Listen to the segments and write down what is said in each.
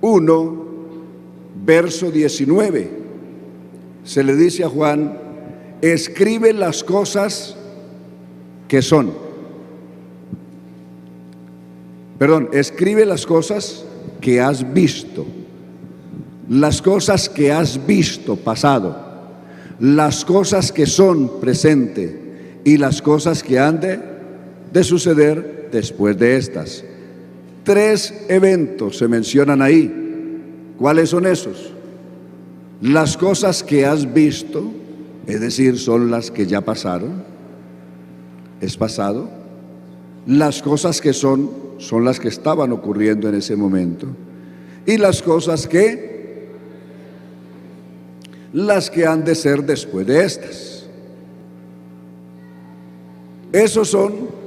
1, verso 19. Se le dice a Juan: escribe las cosas que son. Escribe las cosas que has visto. Las cosas que has visto, pasado. Las cosas que son, presente. Y las cosas que han de suceder después de estas. 3 eventos se mencionan ahí. ¿Cuáles son esos? Las cosas que has visto, es decir, son las que ya pasaron, es pasado. Las cosas que son las que estaban ocurriendo en ese momento. Y las cosas las que han de ser después de estas. Esos son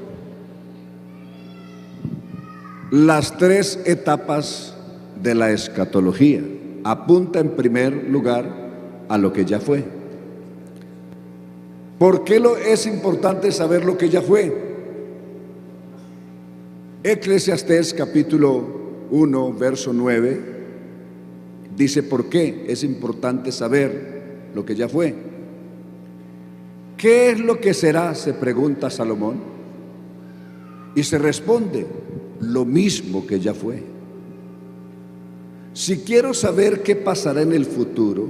las 3 etapas de la escatología. Apunta en primer lugar a lo que ya fue. ¿Por qué es importante saber lo que ya fue? Eclesiastés capítulo 1, verso 9, dice por qué es importante saber lo que ya fue. ¿Qué es lo que será?, se pregunta Salomón, y se responde: lo mismo que ya fue. Si quiero saber qué pasará en el futuro,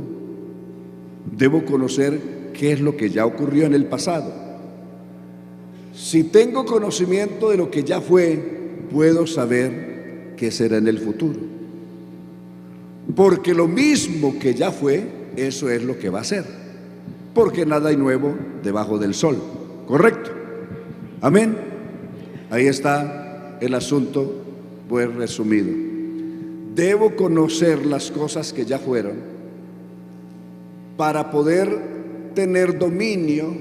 debo conocer qué es lo que ya ocurrió en el pasado. Si tengo conocimiento de lo que ya fue, puedo saber qué será en el futuro. Porque lo mismo que ya fue, eso es lo que va a ser. Porque nada hay nuevo debajo del sol. ¿Correcto? Amén. Ahí está el asunto, pues resumido. Debo conocer las cosas que ya fueron para poder tener dominio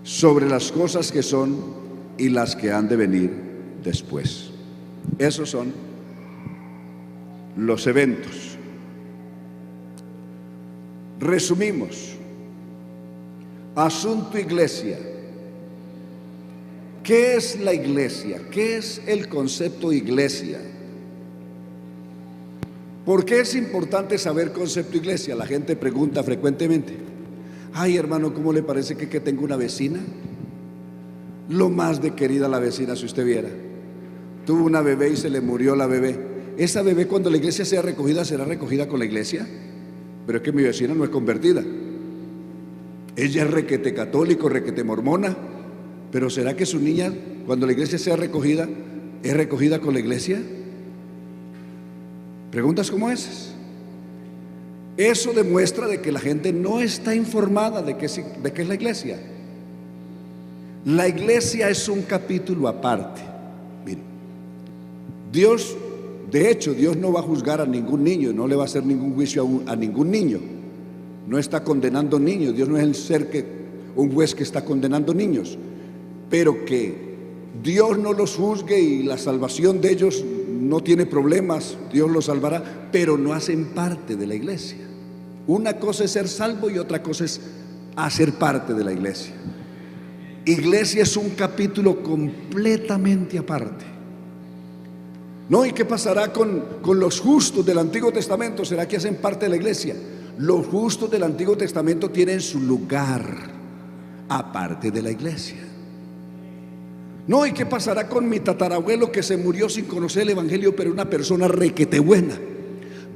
sobre las cosas que son y las que han de venir después. Esos son los eventos. Resumimos. Asunto iglesia. ¿Qué es la iglesia? ¿Qué es el concepto iglesia? ¿Por qué es importante saber concepto iglesia? La gente pregunta frecuentemente: ay, hermano, ¿cómo le parece que tengo una vecina? Lo más de querida la vecina, si usted viera. Tuvo una bebé y se le murió la bebé. Esa bebé, cuando la iglesia sea recogida, ¿será recogida con la iglesia? Pero es que mi vecina no es convertida. Ella es requete católico, requete mormona. Pero ¿será que su niña, cuando la iglesia sea recogida, es recogida con la iglesia? Preguntas como esas. Eso demuestra de que la gente no está informada de qué es la iglesia. La iglesia es un capítulo aparte. Mire, Dios, de hecho, Dios no va a juzgar a ningún niño, no le va a hacer ningún juicio a ningún niño. No está condenando niños. Dios no es un juez que está condenando niños. Pero que Dios no los juzgue y la salvación de ellos no tiene problemas, Dios los salvará, pero no hacen parte de la iglesia. Una cosa es ser salvo y otra cosa es hacer parte de la iglesia. Iglesia es un capítulo completamente aparte. No, ¿y qué pasará con los justos del Antiguo Testamento? ¿Será que hacen parte de la iglesia? Los justos del Antiguo Testamento tienen su lugar aparte de la iglesia. No, ¿y qué pasará con mi tatarabuelo que se murió sin conocer el evangelio, pero una persona requete buena?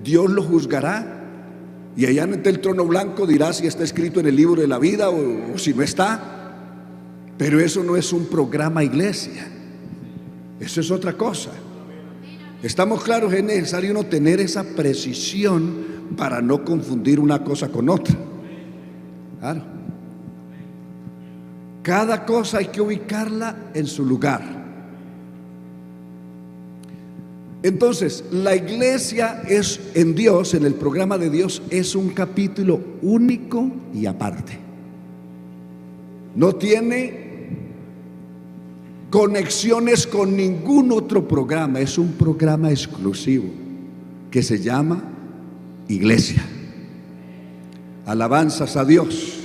Dios lo juzgará y allá ante el trono blanco dirá si está escrito en el libro de la vida o si no está. Pero eso no es un programa iglesia, eso es otra cosa. Estamos claros, es necesario uno tener esa precisión para no confundir una cosa con otra. Claro. Cada cosa hay que ubicarla en su lugar. Entonces, la iglesia es en Dios, en el programa de Dios, es un capítulo único y aparte. No tiene conexiones con ningún otro programa, es un programa exclusivo que se llama iglesia. Alabanzas a Dios.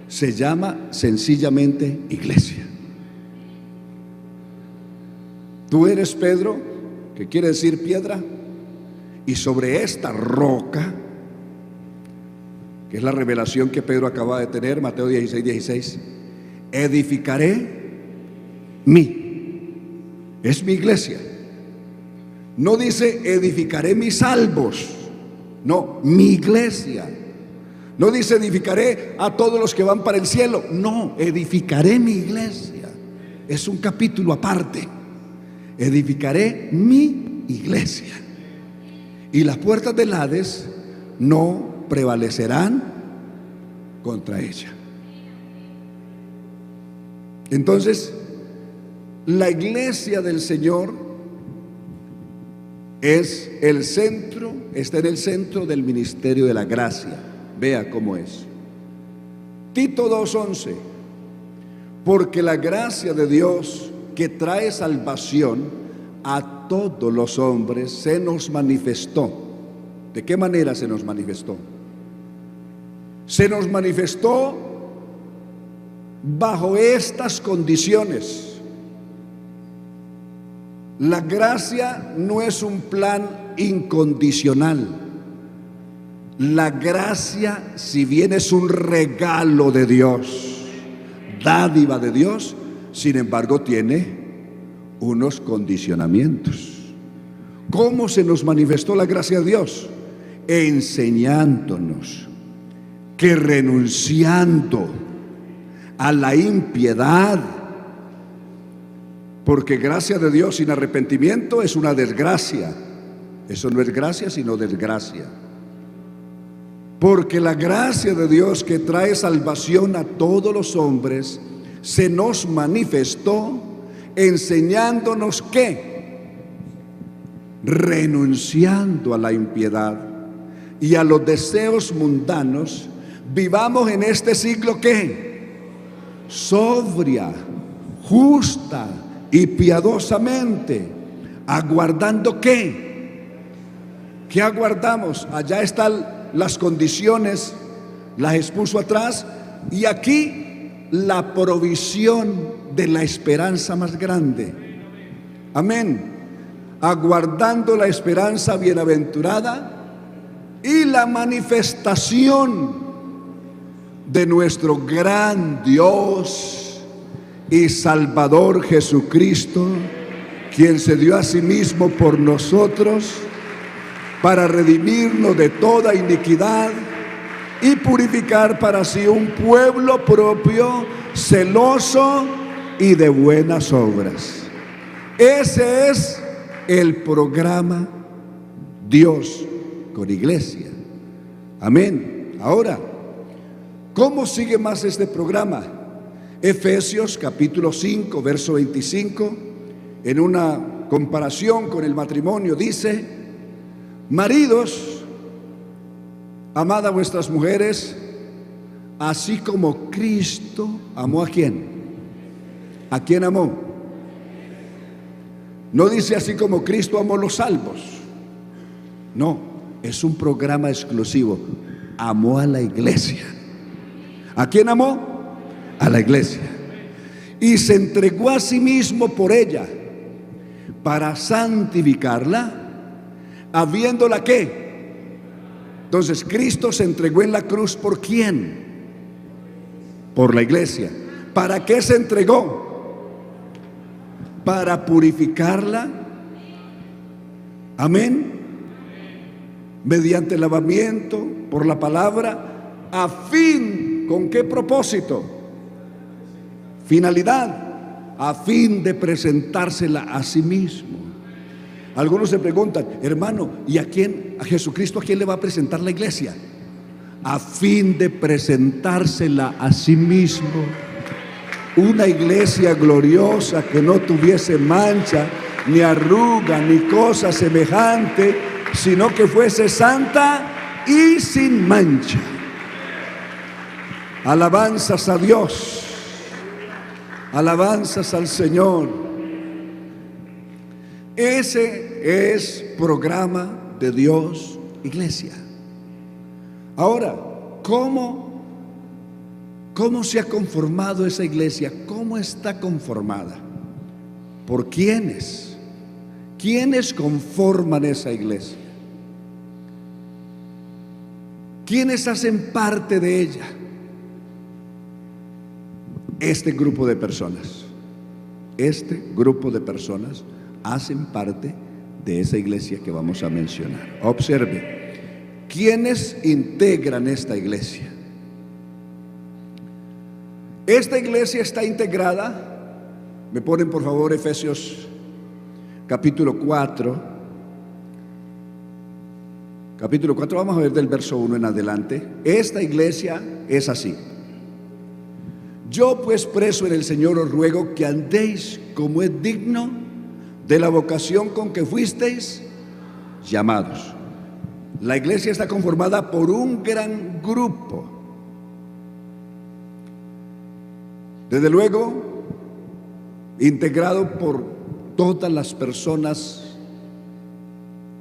Se llama sencillamente iglesia. Tú eres Pedro, que quiere decir piedra, y sobre esta roca, que es la revelación que Pedro acaba de tener, Mateo 16:16, edificaré es mi iglesia. No dice edificaré mis salvos, no, mi iglesia. No dice edificaré a todos los que van para el cielo, no, edificaré mi iglesia. Es un capítulo aparte. Edificaré mi iglesia, y las puertas del Hades no prevalecerán contra ella. Entonces, la iglesia del Señor es el centro, está en el centro del ministerio de la gracia. Vea cómo es. Tito 2:11, porque la gracia de Dios que trae salvación a todos los hombres se nos manifestó. ¿De qué manera se nos manifestó? Se nos manifestó bajo estas condiciones. La gracia no es un plan incondicional. La gracia, si bien es un regalo de Dios, dádiva de Dios, sin embargo tiene unos condicionamientos. ¿Cómo se nos manifestó la gracia de Dios? Enseñándonos que renunciando a la impiedad, porque gracia de Dios sin arrepentimiento es una desgracia. Eso no es gracia, sino desgracia. Porque la gracia de Dios que trae salvación a todos los hombres se nos manifestó enseñándonos que, renunciando a la impiedad y a los deseos mundanos, vivamos en este siglo que, sobria, justa y piadosamente, aguardando que, ¿qué aguardamos? Allá están las condiciones, las expuso atrás, y aquí la provisión de la esperanza más grande. Amén. Aguardando la esperanza bienaventurada y la manifestación de nuestro gran Dios y Salvador Jesucristo, quien se dio a sí mismo por nosotros para redimirnos de toda iniquidad y purificar para sí un pueblo propio, celoso y de buenas obras. Ese es el programa Dios con iglesia. Amén. Ahora, ¿cómo sigue más este programa? Efesios capítulo 5, verso 25, en una comparación con el matrimonio, dice: maridos, amad a vuestras mujeres, así como Cristo amó ¿a quién? ¿A quién amó? No dice así como Cristo amó los salvos. No, es un programa exclusivo. Amó a la iglesia. ¿A quién amó? A la iglesia. Y se entregó a sí mismo por ella, para santificarla, habiéndola ¿qué? Entonces Cristo se entregó en la cruz, ¿por quién? Por la iglesia. ¿Para qué se entregó? Para purificarla. Amén. Mediante el lavamiento por la palabra, a fin, ¿con qué propósito? Finalidad, a fin de presentársela a sí mismo. Algunos se preguntan: hermano, ¿y a quién? ¿A Jesucristo a quién le va a presentar la iglesia? A fin de presentársela a sí mismo. Una iglesia gloriosa que no tuviese mancha, ni arruga, ni cosa semejante, sino que fuese santa y sin mancha. Alabanzas a Dios, alabanzas al Señor. Ese es programa de Dios, iglesia. Ahora, ¿cómo se ha conformado esa iglesia? ¿Cómo está conformada? ¿Por quiénes? ¿Quiénes conforman esa iglesia? ¿Quiénes hacen parte de ella? Este grupo de personas. Este grupo de personas hacen parte de esa iglesia que vamos a mencionar. Observe, ¿quiénes integran esta iglesia? Esta iglesia está integrada, me ponen por favor Efesios capítulo 4, vamos a ver del verso 1 en adelante. Esta iglesia es así: yo pues preso en el Señor os ruego que andéis como es digno de la vocación con que fuisteis llamados. La iglesia está conformada por un gran grupo. Desde luego, integrado por todas las personas,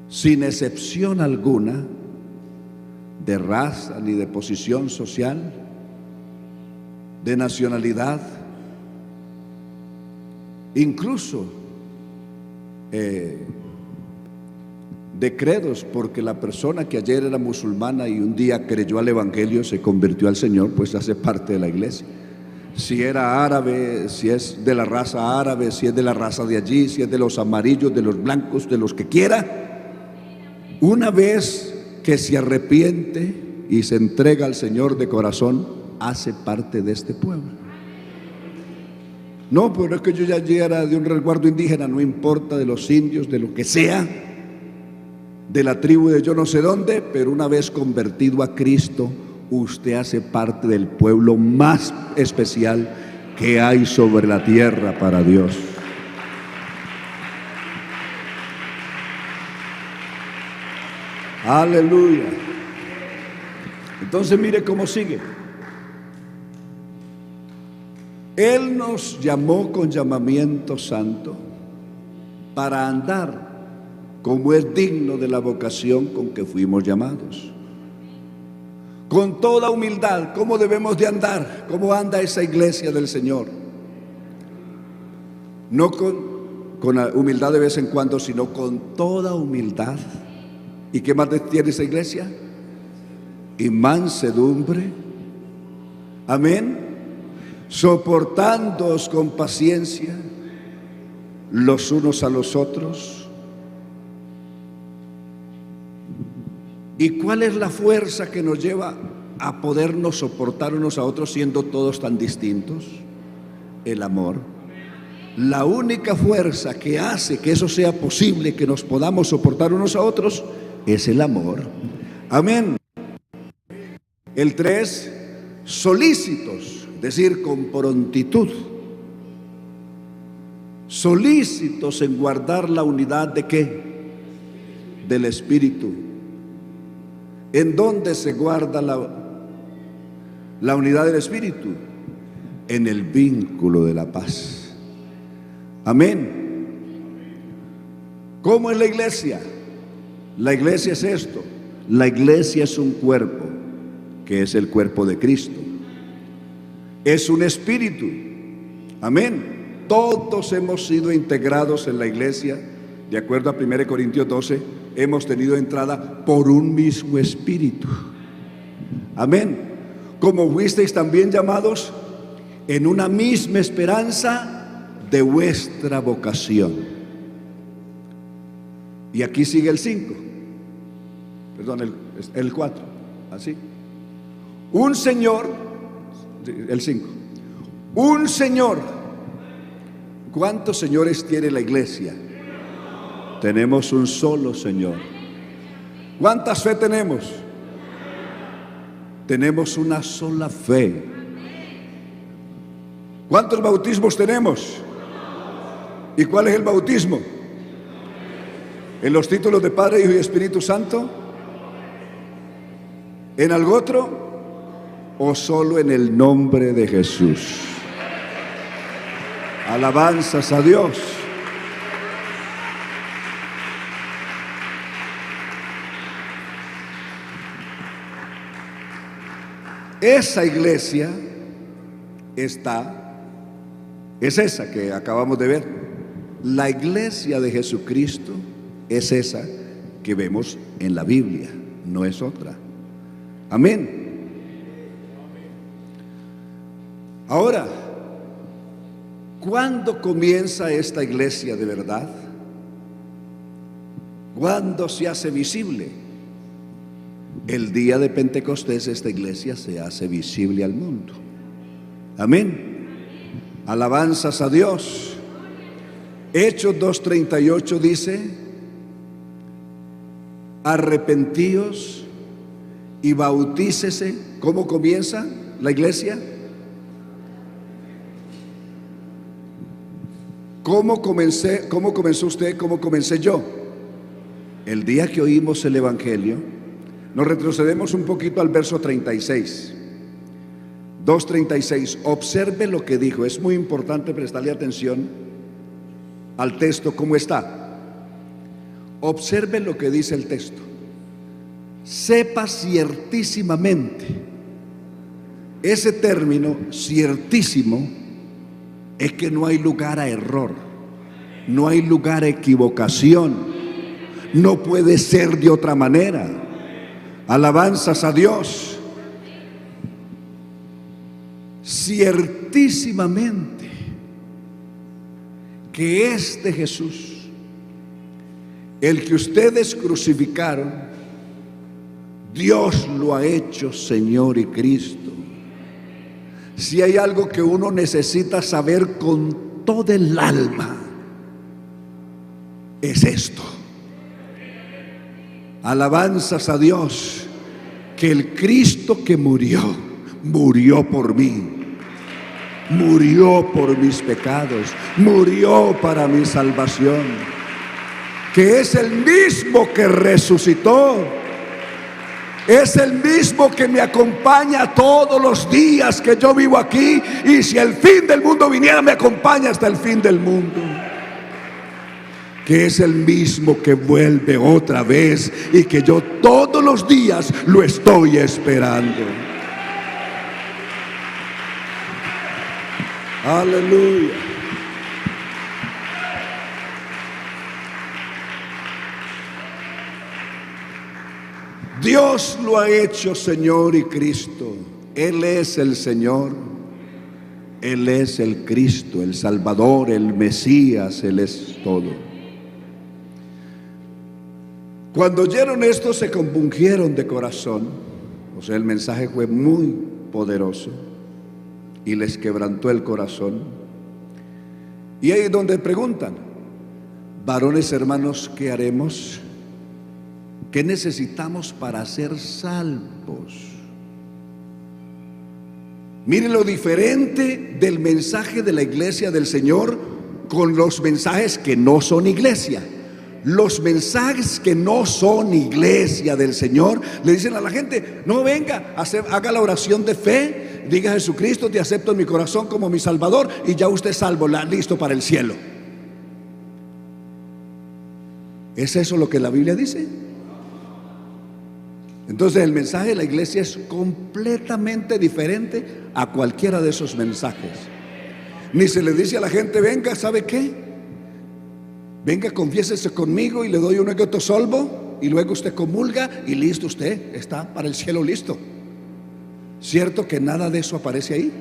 sin excepción alguna, de raza ni de posición social, de nacionalidad, incluso de credos, porque la persona que ayer era musulmana y un día creyó al evangelio, se convirtió al Señor, pues hace parte de la iglesia. Si era árabe, si es de la raza árabe, si es de la raza de allí, si es de los amarillos, de los blancos, de los que quiera, una vez que se arrepiente y se entrega al Señor de corazón, hace parte de este pueblo. No, pero es que yo ya era de un resguardo indígena, no importa, de los indios, de lo que sea, de la tribu de yo no sé dónde, pero una vez convertido a Cristo, usted hace parte del pueblo más especial que hay sobre la tierra para Dios. Aleluya. Entonces mire cómo sigue. Él nos llamó con llamamiento santo para andar como es digno de la vocación con que fuimos llamados. Con toda humildad. ¿Cómo debemos de andar? ¿Cómo anda esa iglesia del Señor? No con humildad de vez en cuando, sino con toda humildad. ¿Y qué más tiene esa iglesia? Y mansedumbre. Amén. Soportándoos con paciencia los unos a los otros. ¿Y cuál es la fuerza que nos lleva a podernos soportar unos a otros siendo todos tan distintos? El amor. La única fuerza que hace que eso sea posible, que nos podamos soportar unos a otros, es el amor. Amén. El 3, solícitos, es decir, con prontitud. Solícitos en guardar la unidad ¿de qué? Del Espíritu. ¿En dónde se guarda la unidad del Espíritu? En el vínculo de la paz. Amén. ¿Cómo es la iglesia? La iglesia es esto. La iglesia es un cuerpo, que es el cuerpo de Cristo. Es un espíritu. Amén. Todos hemos sido integrados en la iglesia. De acuerdo a 1 Corintios 12, hemos tenido entrada por un mismo espíritu. Amén. Como fuisteis también llamados en una misma esperanza de vuestra vocación. Y aquí sigue el 5. Perdón, el 4. Así. Un Señor, el 5. Un Señor. ¿Cuántos señores tiene la iglesia? Tenemos un solo Señor. ¿Cuántas fe tenemos? Tenemos una sola fe. ¿Cuántos bautismos tenemos? ¿Y cuál es el bautismo? ¿En los títulos de Padre, Hijo y Espíritu Santo? ¿En algo otro? ¿O solo en el nombre de Jesús? Alabanzas a Dios. Esa iglesia es esa que acabamos de ver, La iglesia de Jesucristo es esa que vemos en la Biblia, no es otra. Amén. Ahora, ¿cuándo comienza esta iglesia de verdad? ¿Cuándo se hace visible? El día de Pentecostés esta iglesia se hace visible al mundo. Amén. Alabanzas a Dios. Hechos 2:38 dice: arrepentíos y bautícese. ¿Cómo comienza la iglesia? ¿Cómo comenzó usted? ¿Cómo comencé yo? El día que oímos el Evangelio. Nos retrocedemos un poquito al verso 36. 2:36. Observe lo que dijo. Es muy importante prestarle atención al texto como está. Observe lo que dice el texto. Sepa ciertísimamente. Ese término, ciertísimo, es que no hay lugar a error, no hay lugar a equivocación, no puede ser de otra manera. Alabanzas a Dios. Ciertísimamente que este Jesús, el que ustedes crucificaron, Dios lo ha hecho Señor y Cristo. Si hay algo que uno necesita saber con todo el alma, es esto. Alabanzas a Dios, que el Cristo que murió por mí, murió por mis pecados, murió para mi salvación, que es el mismo que resucitó, es el mismo que me acompaña todos los días que yo vivo aquí, y si el fin del mundo viniera, me acompaña hasta el fin del mundo. Que es el mismo que vuelve otra vez y que yo todos los días lo estoy esperando. Aleluya. Dios lo ha hecho Señor y Cristo. Él es el Señor, Él es el Cristo, el Salvador, el Mesías, Él es todo. Cuando oyeron esto se compungieron de corazón. O sea, el mensaje fue muy poderoso y les quebrantó el corazón. Y ahí es donde preguntan: varones hermanos, ¿qué haremos? ¿Qué necesitamos para ser salvos? Miren lo diferente del mensaje de la iglesia del Señor con los mensajes que no son iglesia. Los mensajes que no son iglesia del Señor le dicen a la gente: no, venga, haga la oración de fe, diga: Jesucristo, te acepto en mi corazón como mi Salvador, y ya usted es salvo, listo para el cielo. ¿Es eso lo que la Biblia dice? Entonces el mensaje de la iglesia es completamente diferente a cualquiera de esos mensajes. Ni se le dice a la gente: venga, ¿sabe qué? Venga, confiésese conmigo y le doy uno que otro solvo, y luego usted comulga y listo, usted está para el cielo listo. ¿Cierto que nada de eso aparece ahí?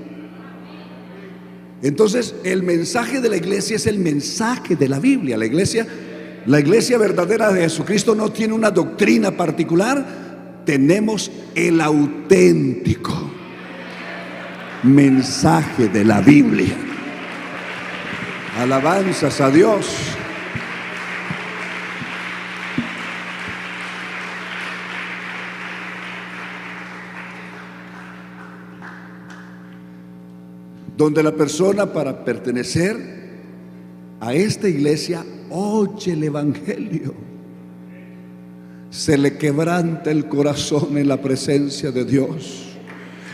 Entonces el mensaje de la iglesia es el mensaje de la Biblia. La iglesia verdadera de Jesucristo no tiene una doctrina particular. Tenemos el auténtico mensaje de la Biblia. Alabanzas a Dios. Donde la persona, para pertenecer a esta iglesia, oye el Evangelio, se le quebranta el corazón en la presencia de Dios.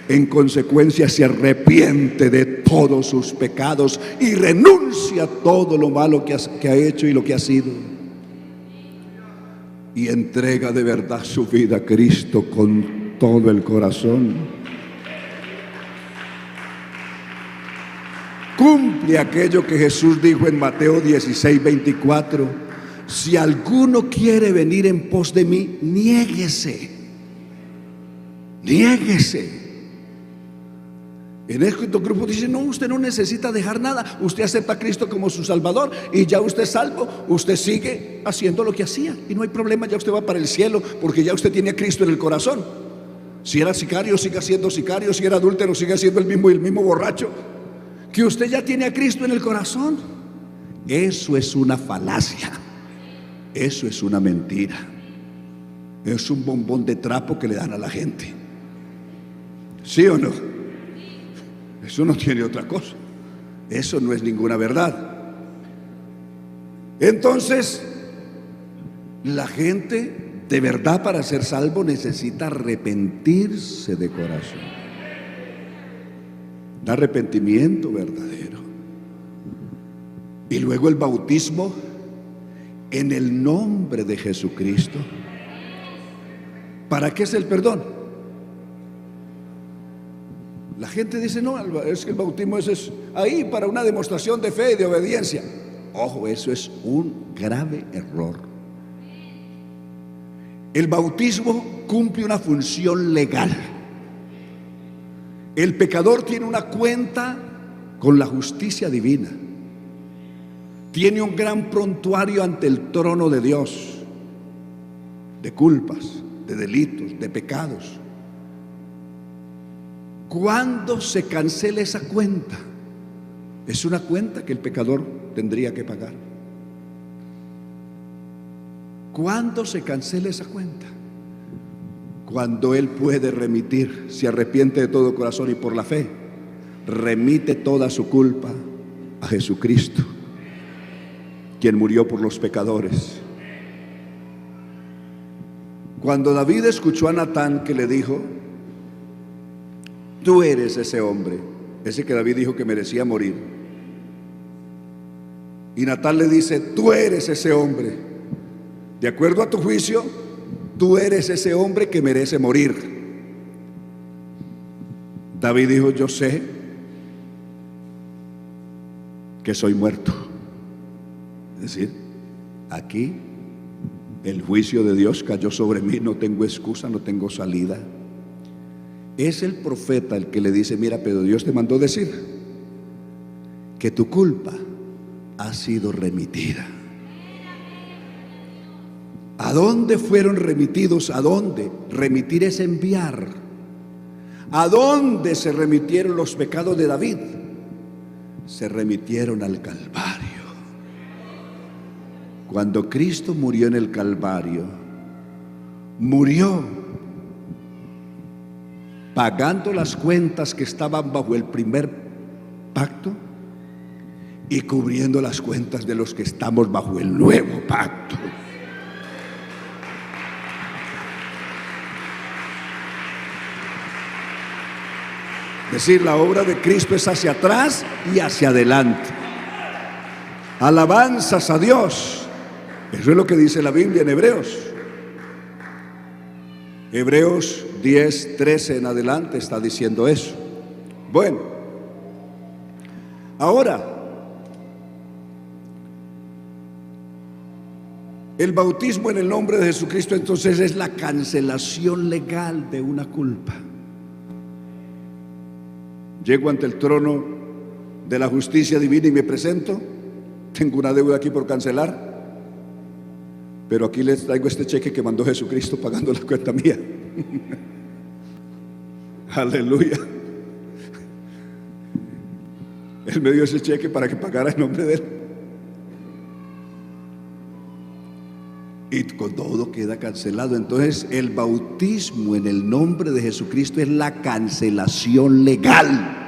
En consecuencia se arrepiente de todos sus pecados y renuncia a todo lo malo que ha hecho y lo que ha sido, y entrega de verdad su vida a Cristo con todo el corazón. cumple aquello que Jesús dijo en Mateo 16:24: si alguno quiere venir en pos de mí, niéguese. En estos grupos dicen: no, usted no necesita dejar nada, usted acepta a Cristo como su Salvador y ya usted es salvo, usted sigue haciendo lo que hacía y no hay problema, ya usted va para el cielo porque ya usted tiene a Cristo en el corazón. Si era sicario, siga siendo sicario; si era adúltero, siga siendo el mismo borracho, que usted ya tiene a Cristo en el corazón. Eso es una falacia, eso es una mentira, es un bombón de trapo que le dan a la gente. ¿Sí o no? Eso no tiene otra cosa, eso no es ninguna verdad. Entonces, la gente de verdad, para ser salvo, necesita arrepentirse de corazón, un arrepentimiento verdadero. Y luego el bautismo en el nombre de Jesucristo. ¿Para qué es el perdón? La gente dice: no, es que el bautismo es ahí para una demostración de fe y de obediencia. Ojo, eso es un grave error. El bautismo cumple una función legal. El pecador tiene una cuenta con la justicia divina, tiene un gran prontuario ante el trono de Dios, de culpas, de delitos, de pecados. ¿Cuándo se cancela esa cuenta? Es una cuenta que el pecador tendría que pagar. ¿Cuándo se cancela esa cuenta? Cuando él puede remitir, se arrepiente de todo corazón y por la fe remite toda su culpa a Jesucristo, quien murió por los pecadores. Cuando David escuchó a Natán que le dijo: tú eres ese hombre, ese que David dijo que merecía morir, y Natán le dice: tú eres ese hombre, de acuerdo a tu juicio, tú eres ese hombre que merece morir. David dijo: yo sé que soy muerto. Es decir, aquí el juicio de Dios cayó sobre mí, no tengo excusa, no tengo salida. Es el profeta el que le dice: mira, pero Dios te mandó decir que tu culpa ha sido remitida. ¿A dónde fueron remitidos? ¿A dónde? Remitir es enviar. ¿A dónde se remitieron los pecados de David? Se remitieron al Calvario. Cuando Cristo murió en el Calvario, murió pagando las cuentas que estaban bajo el primer pacto y cubriendo las cuentas de los que estamos bajo el nuevo pacto. Es decir, la obra de Cristo es hacia atrás y hacia adelante. Alabanzas a Dios. Eso es lo que dice la Biblia en Hebreos. Hebreos 10:13 en adelante está diciendo eso. Bueno, ahora, el bautismo en el nombre de Jesucristo entonces es la cancelación legal de una culpa. Llego ante el trono de la justicia divina y me presento. Tengo una deuda aquí por cancelar, pero aquí les traigo este cheque que mandó Jesucristo pagando la cuenta mía. Aleluya. Él me dio ese cheque para que pagara en nombre de Él. Y con todo queda cancelado. Entonces el bautismo en el nombre de Jesucristo es la cancelación legal.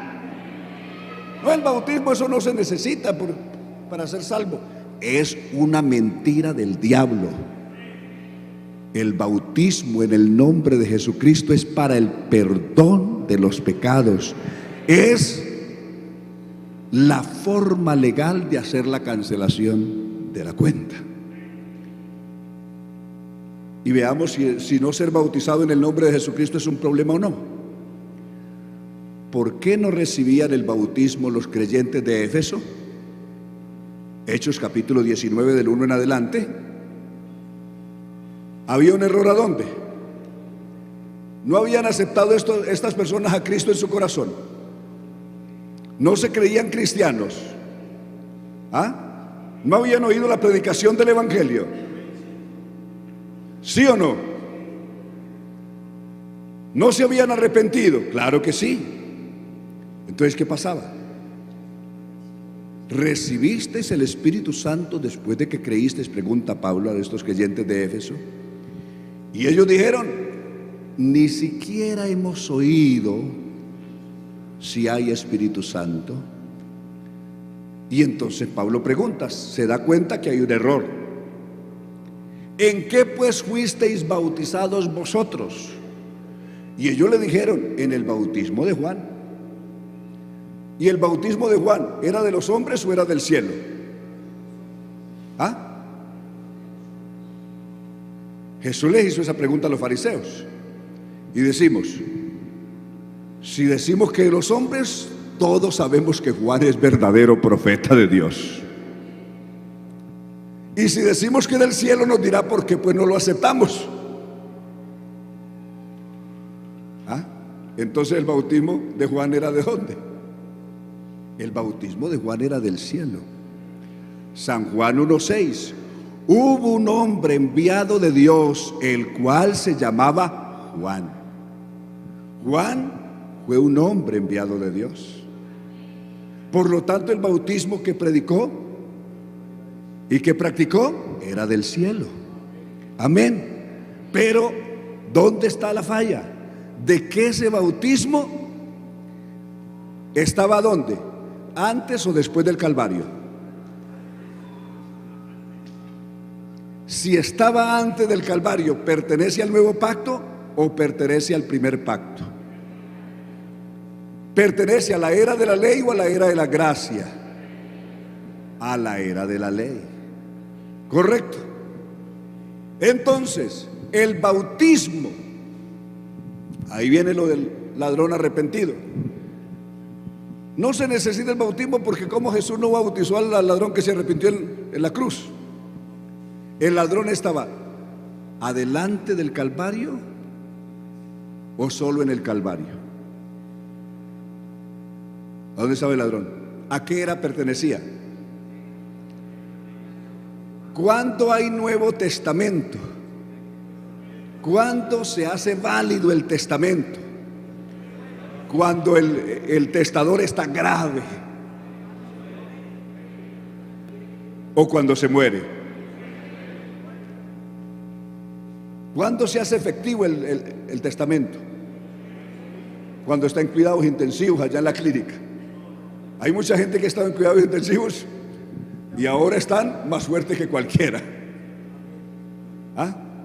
No, el bautismo, eso no se necesita para ser salvo. Es una mentira del diablo. El bautismo en el nombre de Jesucristo es para el perdón de los pecados. Es la forma legal de hacer la cancelación de la cuenta. Y veamos si no ser bautizado en el nombre de Jesucristo es un problema o no. ¿por qué no recibían el bautismo los creyentes de Éfeso? Hechos capítulo 19 del 1 en adelante. Había un error, ¿a dónde? No habían aceptado estas personas a Cristo en su corazón. No se creían cristianos. No habían oído la predicación del Evangelio. ¿Sí o no? ¿No se habían arrepentido? Claro que sí. Entonces, ¿qué pasaba? ¿Recibisteis el Espíritu Santo después de que creísteis? Pregunta Pablo a estos creyentes de Éfeso. Y ellos dijeron: ni siquiera hemos oído si hay Espíritu Santo. Y entonces Pablo pregunta, se da cuenta que hay un error. ¿En qué pues fuisteis bautizados vosotros? Y ellos le dijeron: en el bautismo de Juan. ¿Y el bautismo de Juan era de los hombres o era del cielo? Jesús les hizo esa pregunta a los fariseos. Y decimos, si decimos que de los hombres, todos sabemos que Juan es verdadero profeta de Dios. Y si decimos que del cielo, nos dirá por qué pues no lo aceptamos. Entonces el bautismo de Juan era ¿de dónde? El bautismo de Juan era del cielo. San Juan 1:6. Hubo un hombre enviado de Dios, el cual se llamaba Juan. Juan fue un hombre enviado de Dios. Por lo tanto, el bautismo que predicó y que practicó era del cielo. Amén. Pero ¿dónde está la falla? De que ese bautismo estaba ¿dónde? ¿Antes o después del Calvario? Si estaba antes del Calvario, ¿pertenece al nuevo pacto o pertenece al primer pacto? ¿Pertenece a la era de la ley o a la era de la gracia? A la era de la ley. ¿Correcto? Entonces, el bautismo, ahí viene lo del ladrón arrepentido. No se necesita el bautismo porque como Jesús no bautizó al ladrón que se arrepintió en la cruz. ¿El ladrón estaba adelante del Calvario o solo en el Calvario? ¿A dónde estaba el ladrón? ¿A qué era pertenecía? ¿Cuándo hay Nuevo Testamento? ¿Cuándo se hace válido el testamento? Cuando el testador está grave o cuando se muere. ¿Cuándo se hace efectivo el testamento? Cuando está en cuidados intensivos allá en la clínica. Hay mucha gente que ha estado en cuidados intensivos y ahora están más fuertes que cualquiera.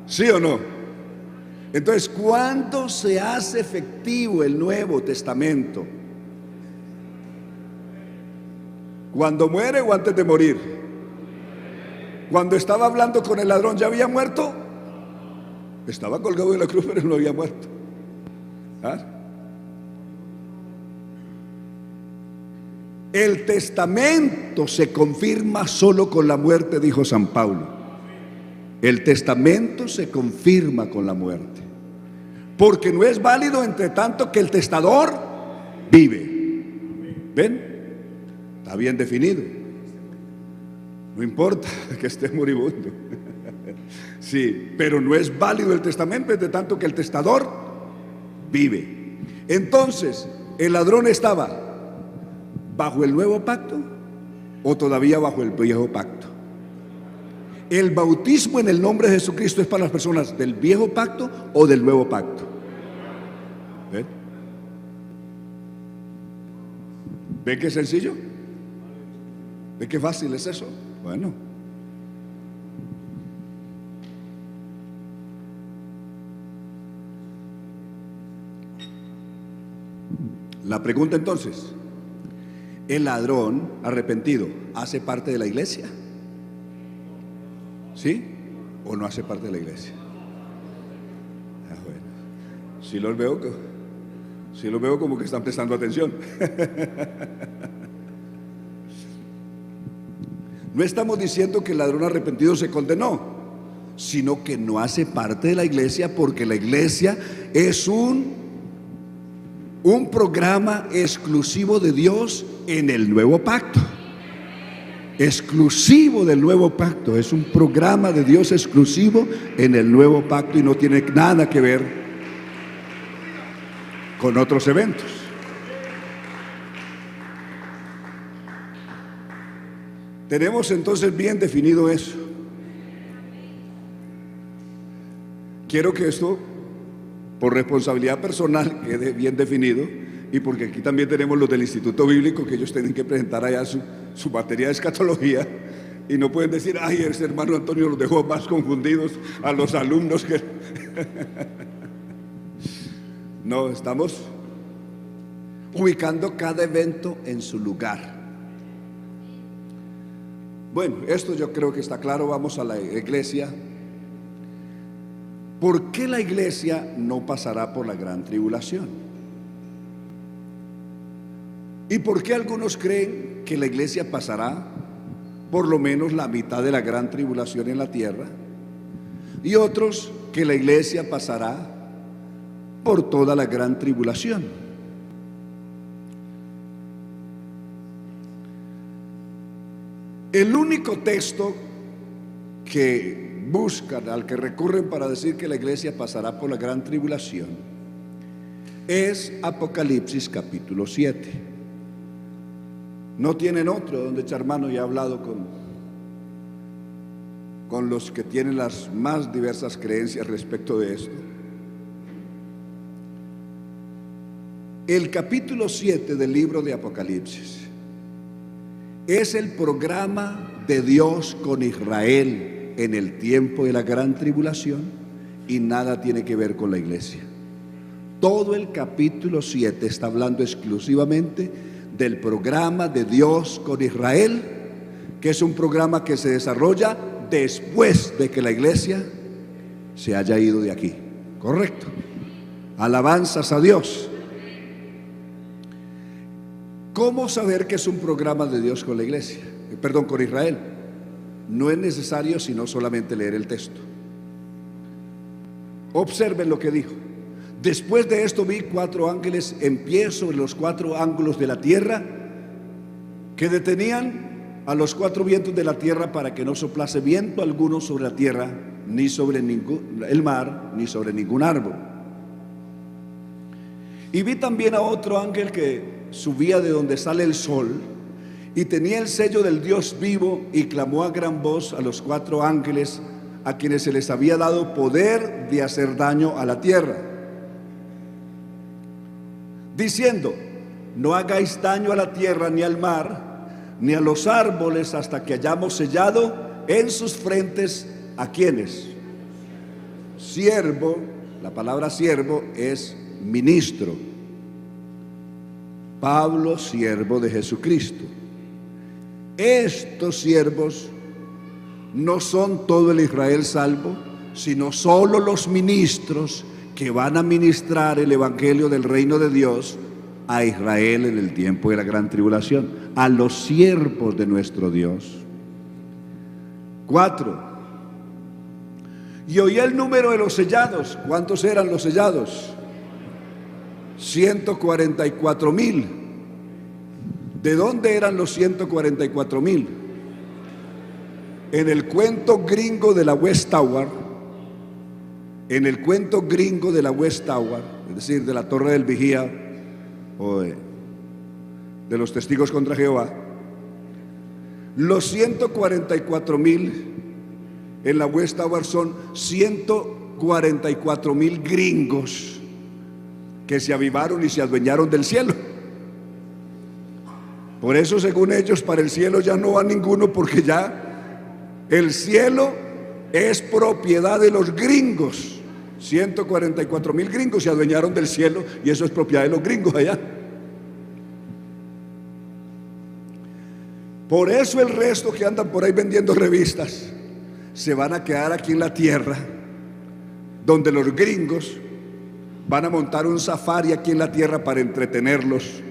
¿Sí o no? Entonces, ¿cuándo se hace efectivo el Nuevo Testamento? ¿Cuando muere o antes de morir? Cuando estaba hablando con el ladrón, ¿ya había muerto? Estaba colgado de la cruz, pero no había muerto. El testamento se confirma solo con la muerte, dijo San Pablo. El testamento se confirma con la muerte, porque no es válido entre tanto que el testador vive. ¿Ven? Está bien definido. No importa que esté moribundo. Sí, pero no es válido el testamento entre tanto que el testador vive. Entonces, ¿el ladrón estaba bajo el nuevo pacto o todavía bajo el viejo pacto? ¿El bautismo en el nombre de Jesucristo es para las personas del viejo pacto o del nuevo pacto? ¿Ven? ¿Ven qué sencillo? ¿Ven qué fácil es eso? Bueno, la pregunta entonces, ¿el ladrón arrepentido hace parte de la iglesia? ¿Sí? ¿O no hace parte de la iglesia? Bueno, si los veo Sí, lo veo como que están prestando atención. No estamos diciendo que el ladrón arrepentido se condenó, sino que no hace parte de la iglesia, porque la iglesia es un programa exclusivo de Dios en el nuevo pacto. Exclusivo del nuevo pacto. Es un programa de Dios exclusivo en el nuevo pacto y no tiene nada que ver con otros eventos. Tenemos entonces bien definido eso. Quiero que esto, por responsabilidad personal, quede bien definido, y porque aquí también tenemos los del Instituto Bíblico, que ellos tienen que presentar allá su materia de escatología, y no pueden decir: ay, ese hermano Antonio los dejó más confundidos a los alumnos que... No, estamos ubicando cada evento en su lugar. Bueno, esto yo creo que está claro. Vamos a la iglesia. ¿Por qué la iglesia no pasará por la gran tribulación? ¿Y por qué algunos creen que la iglesia pasará por lo menos la mitad de la gran tribulación en la tierra? Y otros que la iglesia pasará por toda la gran tribulación. El único texto que buscan, al que recurren para decir que la iglesia pasará por la gran tribulación, es Apocalipsis capítulo 7. No tienen otro donde echar mano. Ya he hablado con los que tienen las más diversas creencias respecto de esto. El capítulo 7 del libro de Apocalipsis es el programa de Dios con Israel en el tiempo de la gran tribulación, y nada tiene que ver con la iglesia. Todo el capítulo 7 está hablando exclusivamente del programa de Dios con Israel, que es un programa que se desarrolla después de que la iglesia se haya ido de aquí. ¿Correcto? Alabanzas a Dios. ¿Cómo saber que es un programa de Dios con la iglesia? Perdón, con Israel. No es necesario sino solamente leer el texto. Observen lo que dijo: después de esto vi 4 ángeles en pie sobre los 4 ángulos de la tierra, que detenían a los 4 vientos de la tierra para que no soplase viento alguno sobre la tierra, ni sobre el mar, ni sobre ningún árbol. Y vi también a otro ángel que subía de donde sale el sol, y tenía el sello del Dios vivo, y clamó a gran voz a los 4 ángeles a quienes se les había dado poder de hacer daño a la tierra, diciendo: no hagáis daño a la tierra, ni al mar, ni a los árboles, hasta que hayamos sellado en sus frentes ¿a quiénes? Siervo. La palabra siervo es ministro. Pablo, siervo de Jesucristo. Estos siervos no son todo el Israel salvo, sino solo los ministros que van a ministrar el evangelio del reino de Dios a Israel en el tiempo de la gran tribulación, a los siervos de nuestro Dios. 4. Y oí el número de los sellados. ¿Cuántos eran los sellados? 144,000. ¿De dónde eran los 144,000? En el cuento gringo de la West Tower, es decir, de la Torre del Vigía o de los Testigos contra Jehová, los 144,000 en la West Tower son 144,000 gringos que se avivaron y se adueñaron del cielo. Por eso, según ellos, para el cielo ya no va ninguno, porque ya el cielo es propiedad de los gringos. 144,000 gringos se adueñaron del cielo, y eso es propiedad de los gringos allá. Por eso el resto que andan por ahí vendiendo revistas se van a quedar aquí en la tierra, donde los gringos Van a montar un safari aquí en la tierra para entretenerlos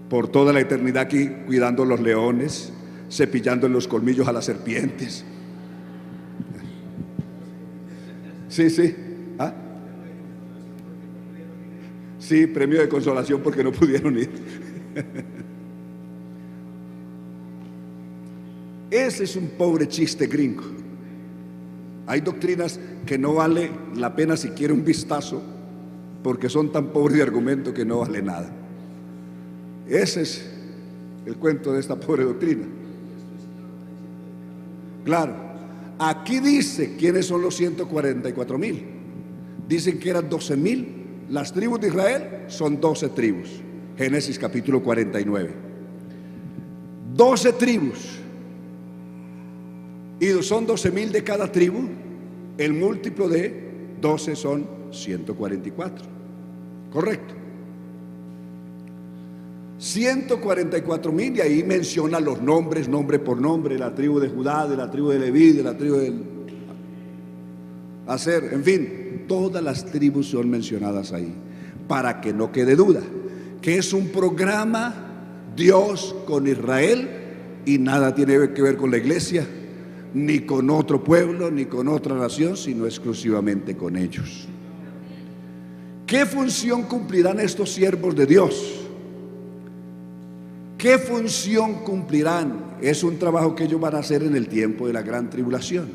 por toda la eternidad aquí, cuidando los leones, cepillando los colmillos a las serpientes. Sí, sí. ¿Ah? Sí, premio de consolación porque no pudieron ir. Ese es un pobre chiste gringo. Hay doctrinas que no vale la pena siquiera un vistazo porque son tan pobres de argumento que no vale nada. Ese es el cuento de esta pobre doctrina. Claro, aquí dice quiénes son los 144,000. Dicen que eran 12,000. Las tribus de Israel son 12 tribus. Génesis capítulo 49. 12 tribus. Y son 12,000 de cada tribu. El múltiplo de 12 son 144. Correcto. 144,000, y ahí menciona los nombres, nombre por nombre, la tribu de Judá, de la tribu de Leví, de la tribu de Aser, en fin, todas las tribus son mencionadas ahí, para que no quede duda, que es un programa Dios con Israel y nada tiene que ver con la iglesia, ni con otro pueblo, ni con otra nación, sino exclusivamente con ellos. ¿Qué función cumplirán estos siervos de Dios? ¿Qué función cumplirán? Es un trabajo que ellos van a hacer en el tiempo de la gran tribulación.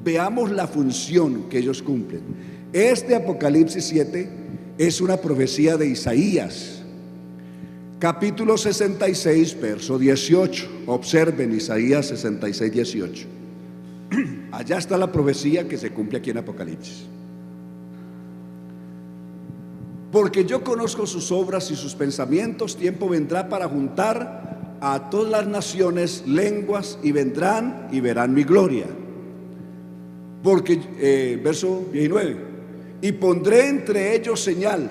Veamos la función que ellos cumplen. Este Apocalipsis 7 es una profecía de Isaías, capítulo 66, verso 18. Observen Isaías 66, 18. Allá está la profecía que se cumple aquí en Apocalipsis. Porque yo conozco sus obras y sus pensamientos, tiempo vendrá para juntar a todas las naciones, lenguas, y vendrán y verán mi gloria. Porque, verso 19, y pondré entre ellos señal,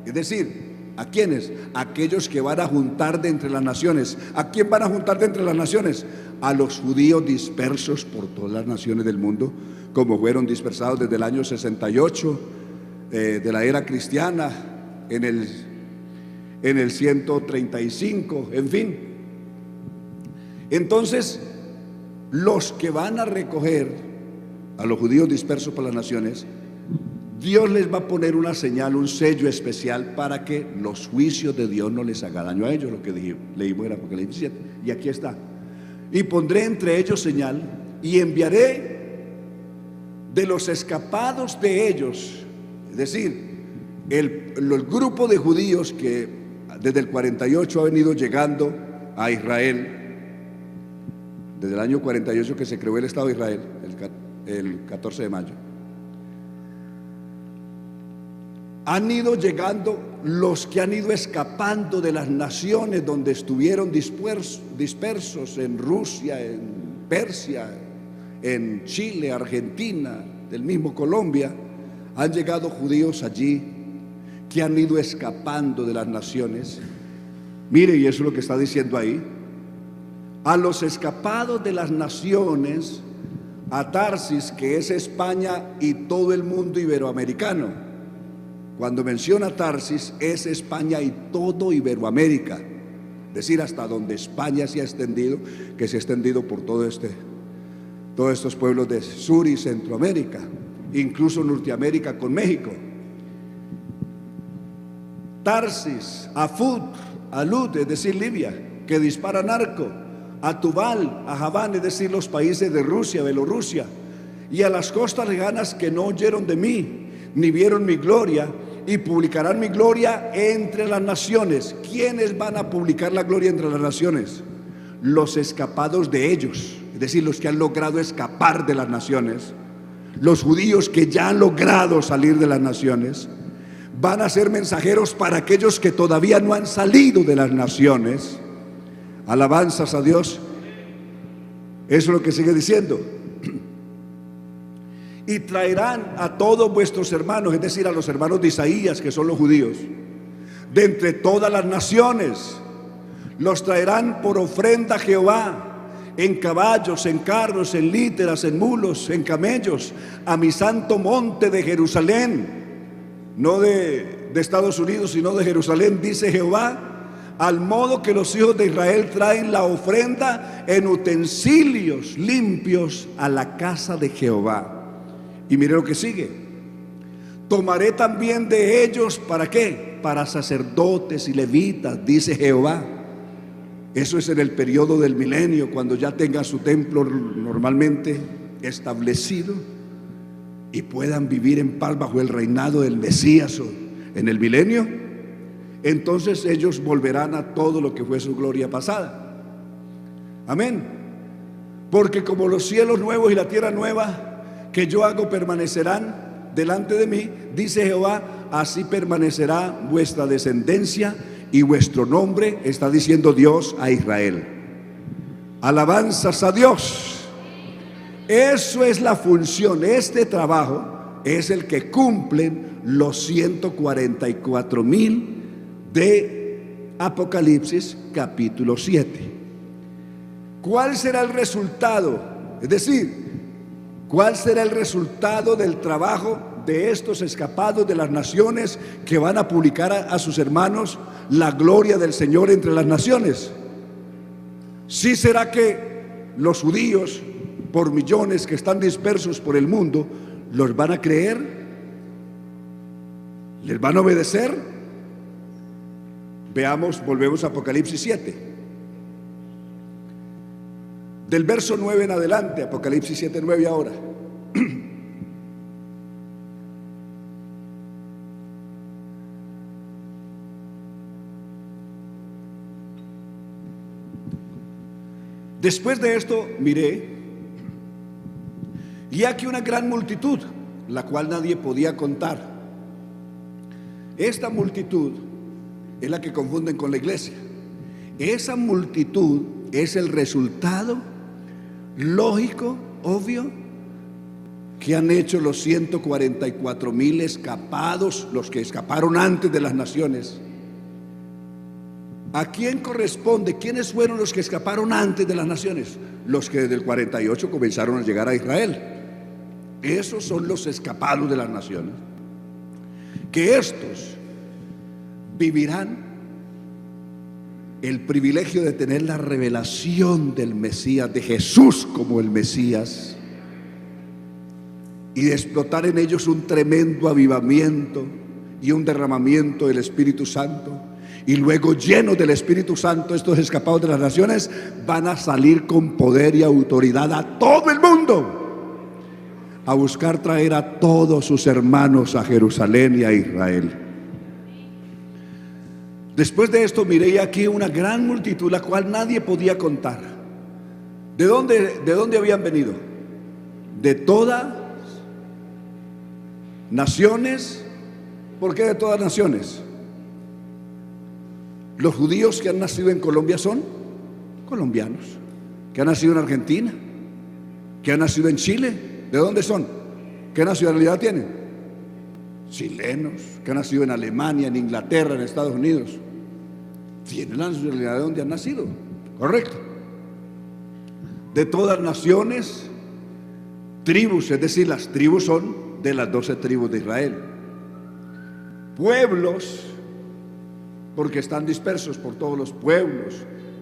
es decir, ¿a quiénes? Aquellos que van a juntar de entre las naciones. ¿A quién van a juntar de entre las naciones? A los judíos dispersos por todas las naciones del mundo, como fueron dispersados desde el año 68 de la era cristiana, en el 135, en fin. Entonces, los que van a recoger a los judíos dispersos por las naciones, Dios les va a poner una señal, un sello especial para que los juicios de Dios no les haga daño a ellos, lo que leímos en Apocalipsis 7, y aquí está. Y pondré entre ellos señal, y enviaré de los escapados de ellos, es decir, el grupo de judíos que desde el 48 ha venido llegando a Israel, desde el año 48 que se creó el Estado de Israel, el 14 de mayo. Han ido llegando los que han ido escapando de las naciones donde estuvieron dispersos, en Rusia, en Persia, en Chile, Argentina, del mismo Colombia. Han llegado judíos allí que han ido escapando de las naciones. Mire, y eso es lo que está diciendo ahí. A los escapados de las naciones, a Tarsis, que es España y todo el mundo iberoamericano. Cuando menciona Tarsis, es España y todo Iberoamérica, es decir, hasta donde España se ha extendido, que se ha extendido por todos estos pueblos de Sur y Centroamérica, incluso Norteamérica con México. Tarsis, Afud, Alud, es decir, Libia, que dispara narco, a Tubal, a Javán, es decir, los países de Rusia, Bielorrusia, y a las costas lejanas que no oyeron de mí, ni vieron mi gloria, y publicarán mi gloria entre las naciones. ¿Quiénes van a publicar la gloria entre las naciones? Los escapados de ellos, es decir, los que han logrado escapar de las naciones. Los judíos que ya han logrado salir de las naciones van a ser mensajeros para aquellos que todavía no han salido de las naciones. Alabanzas a Dios. Eso es lo que sigue diciendo. Y traerán a todos vuestros hermanos, es decir, a los hermanos de Isaías, que son los judíos, de entre todas las naciones. Los traerán por ofrenda a Jehová, en caballos, en carros, en líteras, en mulos, en camellos, a mi santo monte de Jerusalén. no de Estados Unidos, sino de Jerusalén, dice Jehová, al modo que los hijos de Israel traen la ofrenda en utensilios limpios a la casa de Jehová. Y mire lo que sigue: tomaré también de ellos, ¿para qué? Para sacerdotes y levitas, dice Jehová. Eso es en el periodo del milenio, cuando ya tengan su templo normalmente establecido y puedan vivir en paz bajo el reinado del Mesías en el milenio. Entonces ellos volverán a todo lo que fue su gloria pasada. Amén. Porque como los cielos nuevos y la tierra nueva que yo hago permanecerán delante de mí, dice Jehová, así permanecerá vuestra descendencia y vuestro nombre, está diciendo Dios a Israel. Alabanzas a Dios. Eso es la función. Este trabajo es el que cumplen los 144,000 de Apocalipsis capítulo 7. ¿Cuál será el resultado? Es decir, ¿cuál será el resultado del trabajo de estos escapados de las naciones que van a publicar a sus hermanos la gloria del Señor entre las naciones? ¿Sí será que los judíos, por millones que están dispersos por el mundo, los van a creer? ¿Les van a obedecer? Veamos, volvemos a Apocalipsis 7. Del verso 9 en adelante, Apocalipsis 7, 9 ahora. Después de esto miré, y aquí una gran multitud, la cual nadie podía contar. Esta multitud es la que confunden con la iglesia. Esa multitud es el resultado lógico, obvio, que han hecho los 144,000 escapados, los que escaparon antes de las naciones. ¿A quién corresponde? ¿Quiénes fueron los que escaparon antes de las naciones? Los que desde el 48 comenzaron a llegar a Israel. Esos son los escapados de las naciones. Que estos vivirán el privilegio de tener la revelación del Mesías, de Jesús como el Mesías, y de explotar en ellos un tremendo avivamiento y un derramamiento del Espíritu Santo. Y luego, llenos del Espíritu Santo, estos escapados de las naciones van a salir con poder y autoridad a todo el mundo, a buscar traer a todos sus hermanos a Jerusalén y a Israel. Después de esto miré aquí una gran multitud, la cual nadie podía contar. ¿De dónde habían venido? De todas naciones. ¿Por qué de todas naciones? Los judíos que han nacido en Colombia son colombianos, que han nacido en Argentina, que han nacido en Chile. ¿De dónde son? ¿Qué nacionalidad tienen? Chilenos, que han nacido en Alemania, en Inglaterra, en Estados Unidos. Tienen la nacionalidad de donde han nacido, correcto. De todas naciones, tribus, es decir, las tribus son de las 12 tribus de Israel. Pueblos, porque están dispersos por todos los pueblos.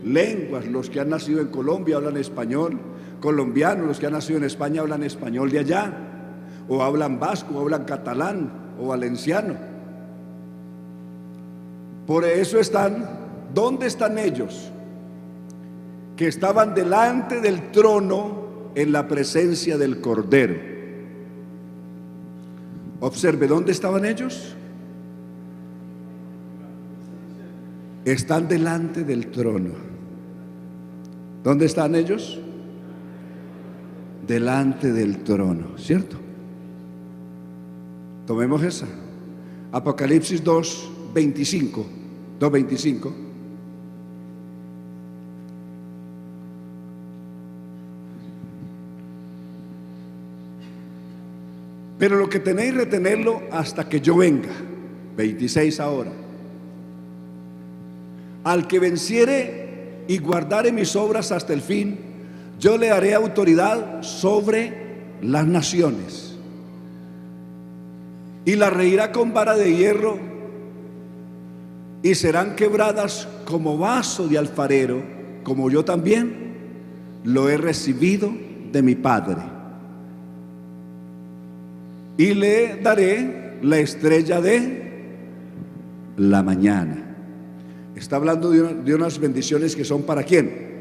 Lenguas, los que han nacido en Colombia hablan español. Colombianos, los que han nacido en España hablan español de allá, o hablan vasco, o hablan catalán, o valenciano. Por eso están, ¿dónde están ellos? Que estaban delante del trono en la presencia del Cordero. Observe, ¿dónde estaban ellos? Están delante del trono. ¿Dónde están ellos? Delante del trono, ¿cierto? Tomemos esa. Apocalipsis 2:25. 2:25. Pero lo que tenéis, retenerlo hasta que yo venga. 26 ahora. Al que venciere y guardare mis obras hasta el fin, yo le haré autoridad sobre las naciones. y las regirá con vara de hierro, y serán quebradas como vaso de alfarero, como yo también lo he recibido de mi Padre. Y le daré la estrella de la mañana. Está hablando de unas bendiciones que son ¿para quién?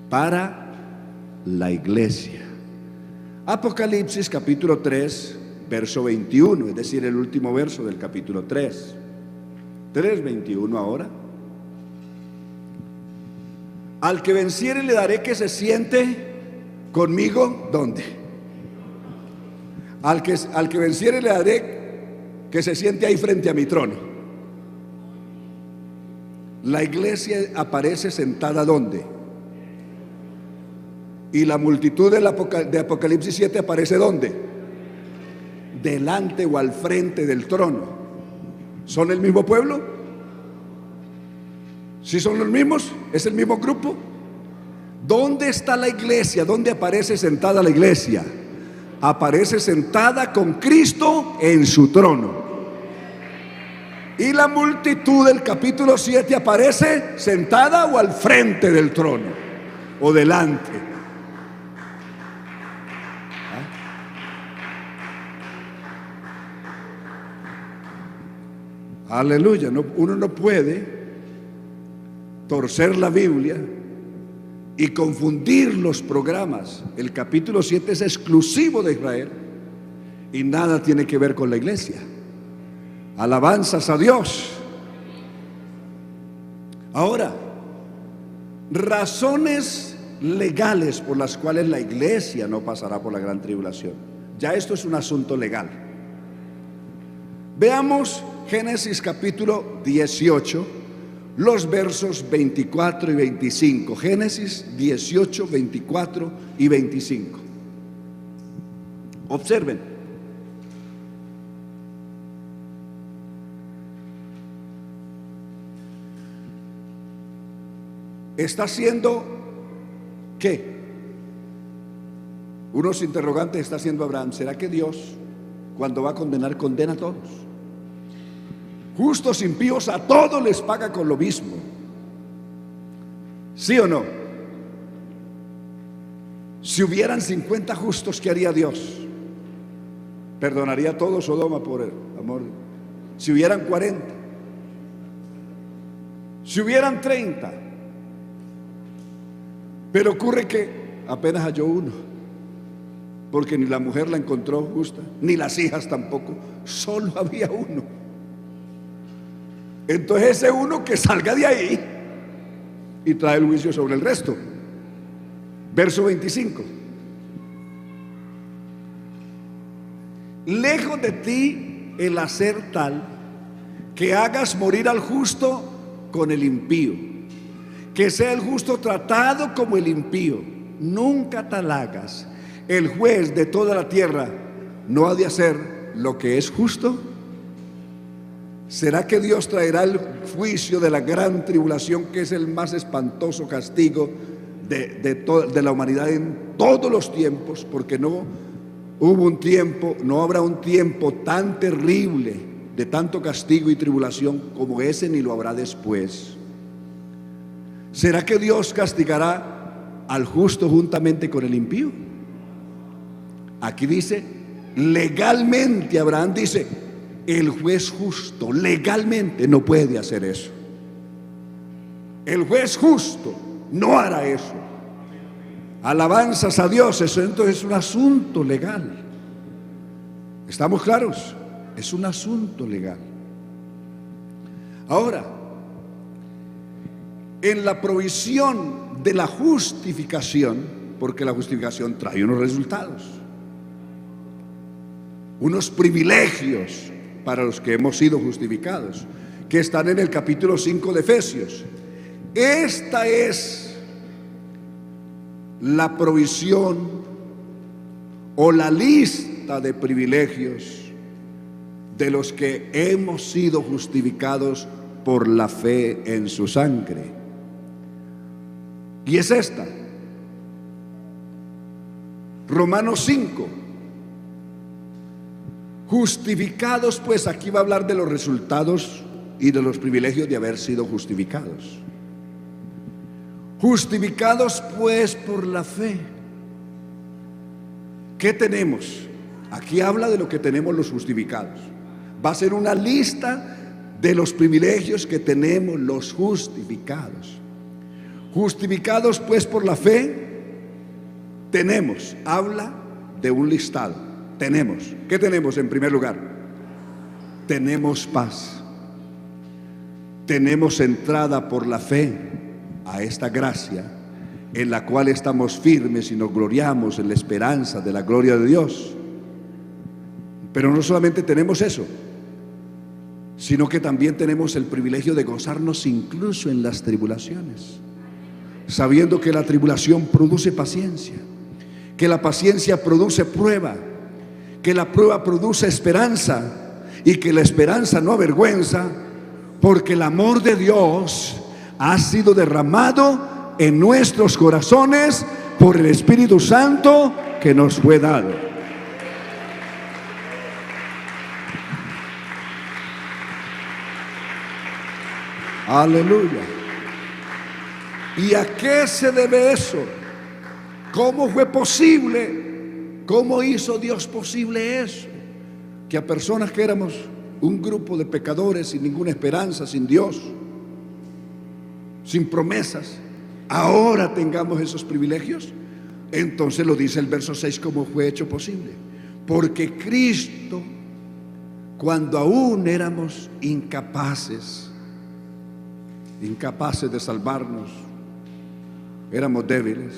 Para la iglesia. Apocalipsis capítulo 3, verso 21, es decir, el último verso del capítulo 3. 3:21 ahora. Al que venciere le daré que se siente conmigo, ¿dónde? Al que venciere le daré que se siente ahí frente a mi trono. La iglesia aparece sentada ¿dónde? Y la multitud de Apocalipsis 7 aparece ¿dónde? Delante o al frente del trono. ¿Son el mismo pueblo? ¿Sí son los mismos? ¿Es el mismo grupo? ¿Dónde está la iglesia? ¿Dónde aparece sentada la iglesia? Aparece sentada con Cristo en su trono. Y la multitud del capítulo 7 aparece sentada o al frente del trono o delante. Aleluya. Uno no puede torcer la Biblia y confundir los programas. El capítulo 7 es exclusivo de Israel y nada tiene que ver con la iglesia. Alabanzas a Dios. Ahora, razones legales por las cuales la iglesia no pasará por la gran tribulación. Ya esto es un asunto legal. Veamos Génesis capítulo 18, los versos 24 y 25. Génesis 18, 24 y 25. Observen. Está haciendo ¿qué? Unos interrogantes está haciendo Abraham. ¿Será que Dios, cuando va a condenar, condena a todos? Justos, impíos, a todos les paga con lo mismo. ¿Sí o no? Si hubieran 50 justos, ¿qué haría Dios? ¿Perdonaría a todo Sodoma por el amor? Si hubieran 40, si hubieran 30. Pero ocurre que apenas halló uno, porque ni la mujer la encontró justa, ni las hijas tampoco, solo había uno. Entonces ese uno que salga de ahí y trae el juicio sobre el resto. Verso 25. Lejos de ti el hacer tal que hagas morir al justo con el impío, que sea el justo tratado como el impío. Nunca tal hagas. El juez de toda la tierra no ha de hacer lo que es justo. ¿Será que Dios traerá el juicio de la gran tribulación, que es el más espantoso castigo de la humanidad en todos los tiempos? Porque no hubo un tiempo, no habrá un tiempo tan terrible de tanto castigo y tribulación como ese, ni lo habrá después. ¿Será que Dios castigará al justo juntamente con el impío? Aquí dice, legalmente, Abraham dice, el juez justo legalmente no puede hacer eso. El juez justo no hará eso. Alabanzas a Dios. Eso entonces es un asunto legal. ¿Estamos claros? Es un asunto legal. Ahora, en la provisión de la justificación, porque la justificación trae unos resultados, unos privilegios para los que hemos sido justificados, que están en el capítulo 5 de Efesios. Esta es la provisión o la lista de privilegios de los que hemos sido justificados por la fe en su sangre. Y es esta. Romanos 5. Justificados, pues aquí va a hablar de los resultados y de los privilegios de haber sido justificados. Justificados pues por la fe. ¿Qué tenemos? Aquí habla de lo que tenemos los justificados. Va a ser una lista de los privilegios que tenemos los justificados. Justificados pues por la fe, tenemos, habla de un listado. Tenemos, ¿qué tenemos en primer lugar? Tenemos paz. Tenemos entrada por la fe a esta gracia en la cual estamos firmes y nos gloriamos en la esperanza de la gloria de Dios. Pero no solamente tenemos eso, sino que también tenemos el privilegio de gozarnos incluso en las tribulaciones, sabiendo que la tribulación produce paciencia, que la paciencia produce prueba, que la prueba produce esperanza y que la esperanza no avergüenza, porque el amor de Dios ha sido derramado en nuestros corazones por el Espíritu Santo que nos fue dado. Aleluya. ¿Y a qué se debe eso? ¿Cómo fue posible? ¿Cómo hizo Dios posible eso? Que a personas que éramos un grupo de pecadores sin ninguna esperanza, sin Dios, sin promesas, ahora tengamos esos privilegios. Entonces lo dice el verso 6, ¿cómo fue hecho posible? Porque Cristo, cuando aún éramos incapaces de salvarnos, éramos débiles,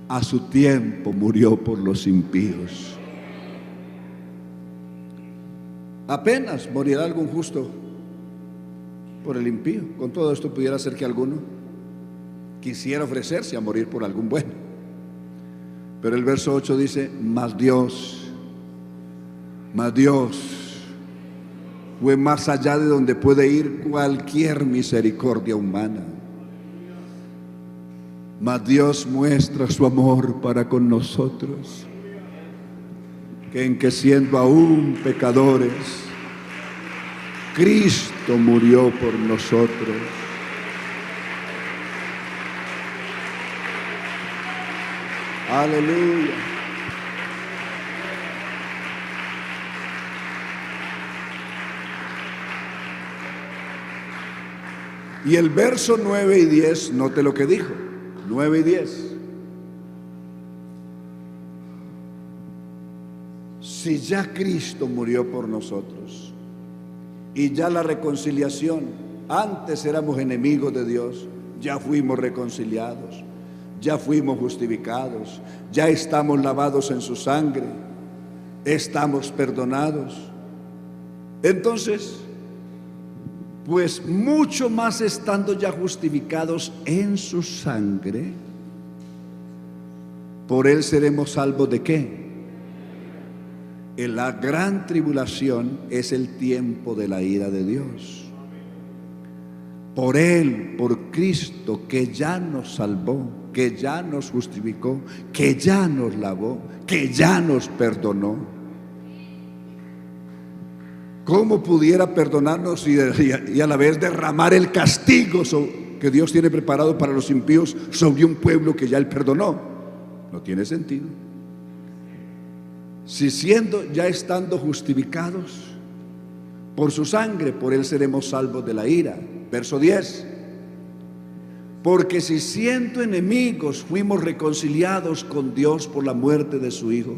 a su tiempo murió por los impíos. Apenas morirá algún justo por el impío. Con todo esto pudiera ser que alguno quisiera ofrecerse a morir por algún bueno. Pero el verso 8 dice: mas Dios fue más allá de donde puede ir cualquier misericordia humana. Mas Dios muestra su amor para con nosotros, que en que siendo aún pecadores, Cristo murió por nosotros. Aleluya. Y el verso 9 y 10, note lo que dijo, 9 y 10. Si ya Cristo murió por nosotros y ya la reconciliación, antes éramos enemigos de Dios, ya fuimos reconciliados, ya fuimos justificados, ya estamos lavados en su sangre, estamos perdonados. Entonces, pues mucho más estando ya justificados en su sangre, por él seremos salvos ¿de qué? En la gran tribulación es el tiempo de la ira de Dios. Por él, por Cristo, que ya nos salvó, que ya nos justificó, que ya nos lavó, que ya nos perdonó. ¿Cómo pudiera perdonarnos y a la vez derramar el castigo que Dios tiene preparado para los impíos sobre un pueblo que ya él perdonó? No tiene sentido. Si ya estando justificados por su sangre, por él seremos salvos de la ira. Verso 10. Porque si siendo enemigos fuimos reconciliados con Dios por la muerte de su Hijo,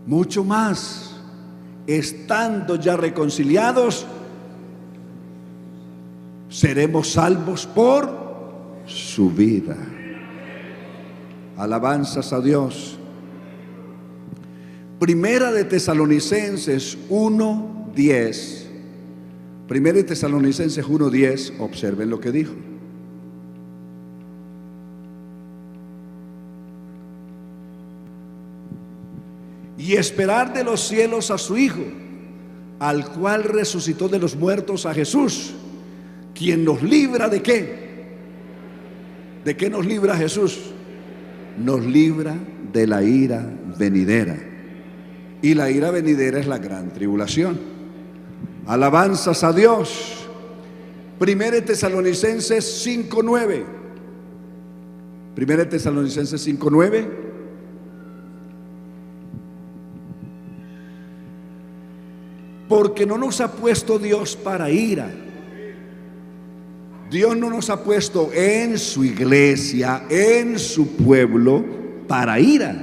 mucho más, estando ya reconciliados, seremos salvos por su vida. Alabanzas a Dios. Primera de Tesalonicenses 1:10. Primera de Tesalonicenses 1:10. Observen lo que dijo. Y esperar de los cielos a su Hijo, al cual resucitó de los muertos, a Jesús, quien nos libra ¿de qué? ¿De qué nos libra Jesús? Nos libra de la ira venidera. y la ira venidera es la gran tribulación. Alabanzas a Dios. 1 Tesalonicenses 5:9. 1 Tesalonicenses 5:9. Porque no nos ha puesto Dios para ira. Dios no nos ha puesto en su iglesia, en su pueblo, para ira,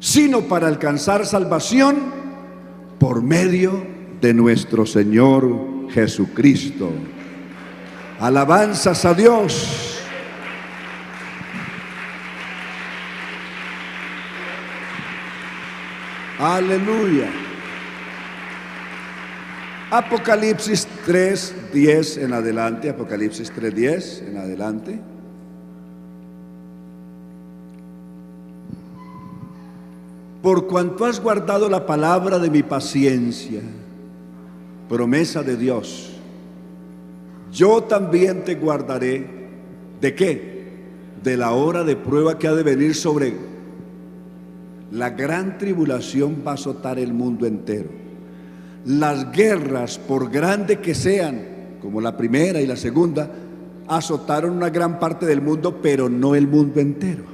sino para alcanzar salvación por medio de nuestro Señor Jesucristo. Alabanzas a Dios. Aleluya. Apocalipsis 3:10 en adelante. Apocalipsis 3:10 en adelante. Por cuanto has guardado la palabra de mi paciencia, promesa de Dios, yo también te guardaré. ¿De qué? De la hora de prueba que ha de venir sobre la gran tribulación. Va a azotar el mundo entero. Las guerras, por grande que sean, como la primera y la segunda, azotaron una gran parte del mundo, pero no el mundo entero.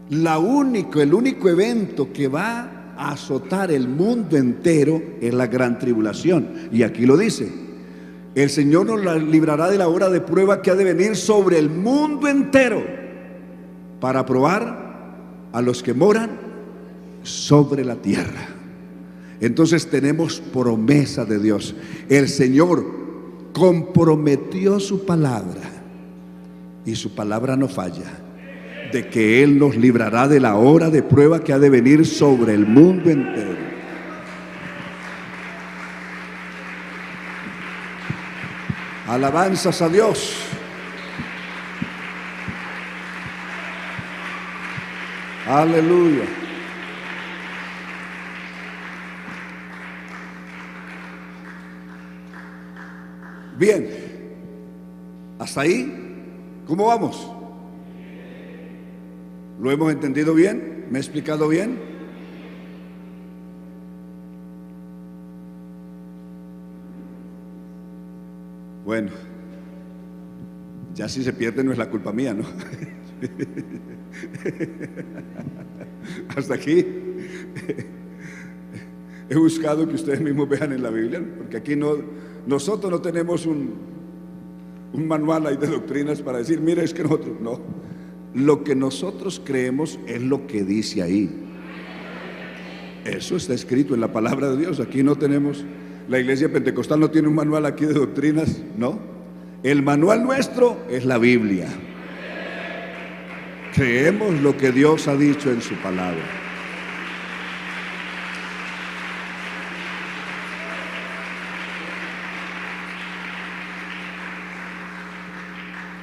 El único evento que va a azotar el mundo entero es la gran tribulación. Y aquí lo dice: el Señor nos librará de la hora de prueba que ha de venir sobre el mundo entero, para probar a los que moran sobre la tierra. Entonces tenemos promesa de Dios. El Señor comprometió su palabra, y su palabra no falla, de que Él nos librará de la hora de prueba que ha de venir sobre el mundo entero. Alabanzas a Dios. Aleluya. Bien, hasta ahí, ¿cómo vamos? ¿Lo hemos entendido bien? ¿Me he explicado bien? Bueno, ya si se pierde no es la culpa mía, ¿no? Hasta aquí he buscado que ustedes mismos vean en la Biblia, porque aquí nosotros no tenemos un manual ahí de doctrinas para decir, mire, es que nosotros no. Lo que nosotros creemos es lo que dice ahí. Eso está escrito en la palabra de Dios. Aquí no tenemos, la iglesia pentecostal no tiene un manual aquí de doctrinas, no. El manual nuestro es la Biblia. Creemos lo que Dios ha dicho en su palabra.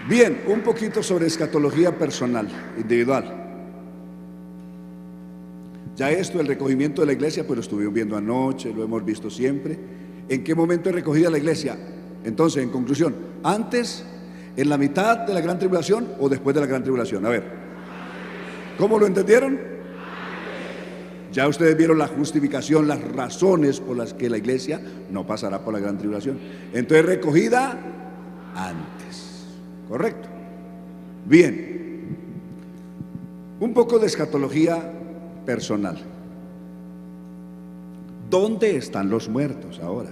Bien, un poquito sobre escatología personal, individual. Ya esto, el recogimiento de la iglesia, pues lo estuvimos viendo anoche, lo hemos visto siempre. ¿En qué momento es recogida la iglesia? Entonces, en conclusión, ¿antes, en la mitad de la gran tribulación o después de la gran tribulación? A ver, ¿cómo lo entendieron? Ya ustedes vieron la justificación, las razones por las que la iglesia no pasará por la gran tribulación. Entonces, recogida antes. ¿Correcto? Bien, un poco de escatología personal. ¿Dónde están los muertos ahora?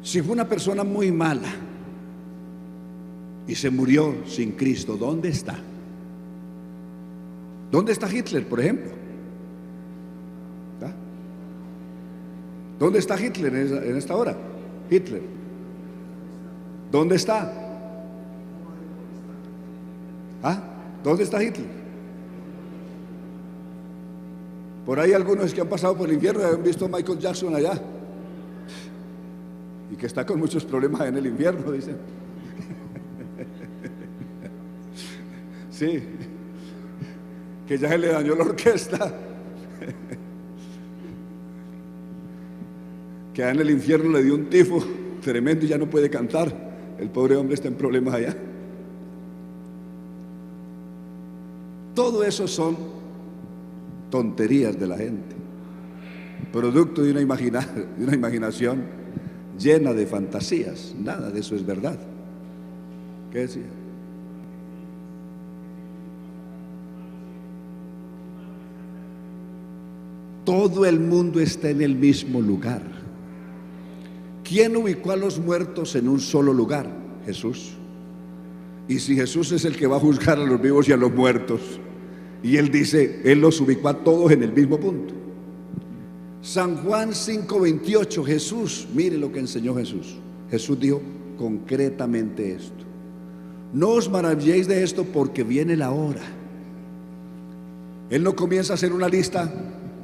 Si fue una persona muy mala y se murió sin Cristo, ¿dónde está? ¿Dónde está Hitler, por ejemplo? ¿Ah? ¿Dónde está Hitler en esta hora? Hitler. ¿Dónde está? ¿Ah? ¿Dónde está Hitler? Por ahí algunos que han pasado por el infierno han visto a Michael Jackson allá, y que está con muchos problemas en el infierno, dicen. Sí, que ya se le dañó la orquesta, que allá en el infierno le dio un tifo tremendo y ya no puede cantar. El pobre hombre está en problemas allá. Todo eso son tonterías de la gente, producto de una imaginación llena de fantasías. Nada de eso es verdad. ¿Qué decía? Todo el mundo está en el mismo lugar. ¿Quién ubicó a los muertos en un solo lugar? Jesús. Y si Jesús es el que va a juzgar a los vivos y a los muertos, y Él dice, Él los ubicó a todos en el mismo punto. San Juan 5:28, Jesús, mire lo que enseñó Jesús. Jesús dijo concretamente esto: no os maravilléis de esto, porque viene la hora. Él no comienza a hacer una lista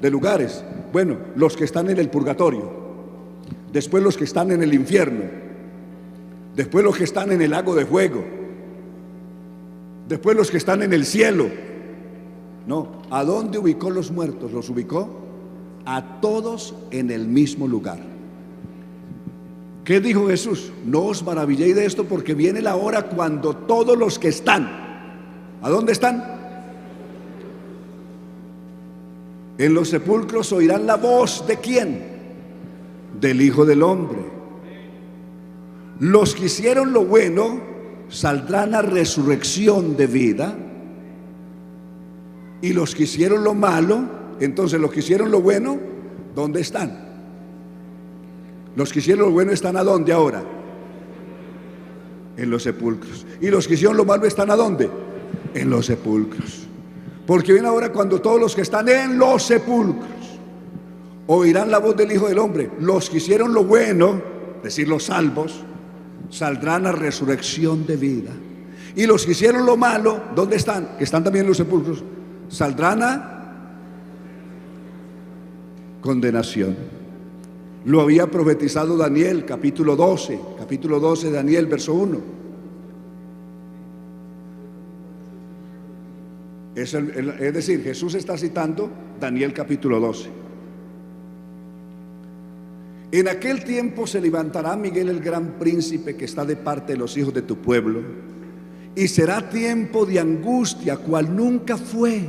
de lugares. Bueno, los que están en el purgatorio, después los que están en el infierno, después los que están en el lago de fuego, después los que están en el cielo. No, ¿a dónde ubicó los muertos? Los ubicó a todos en el mismo lugar. ¿Qué dijo Jesús? No os maravilléis de esto, porque viene la hora cuando todos los que están, ¿a dónde están? En los sepulcros oirán la voz ¿de quién? Del Hijo del Hombre. Los que hicieron lo bueno saldrán a resurrección de vida, y los que hicieron lo malo, entonces los que hicieron lo bueno, ¿dónde están? Los que hicieron lo bueno están ¿a dónde ahora? En los sepulcros. Y los que hicieron lo malo están ¿a dónde? En los sepulcros. Porque viene ahora cuando todos los que están en los sepulcros oirán la voz del Hijo del Hombre. Los que hicieron lo bueno, es decir, los salvos, saldrán a resurrección de vida. Y los que hicieron lo malo, ¿dónde están? Que están también en los sepulcros, saldrán a condenación. Lo había profetizado Daniel, capítulo 12 de Daniel, verso 1. Es decir, Jesús está citando Daniel capítulo 12. En aquel tiempo se levantará Miguel, el gran príncipe, que está de parte de los hijos de tu pueblo, y será tiempo de angustia cual nunca fue,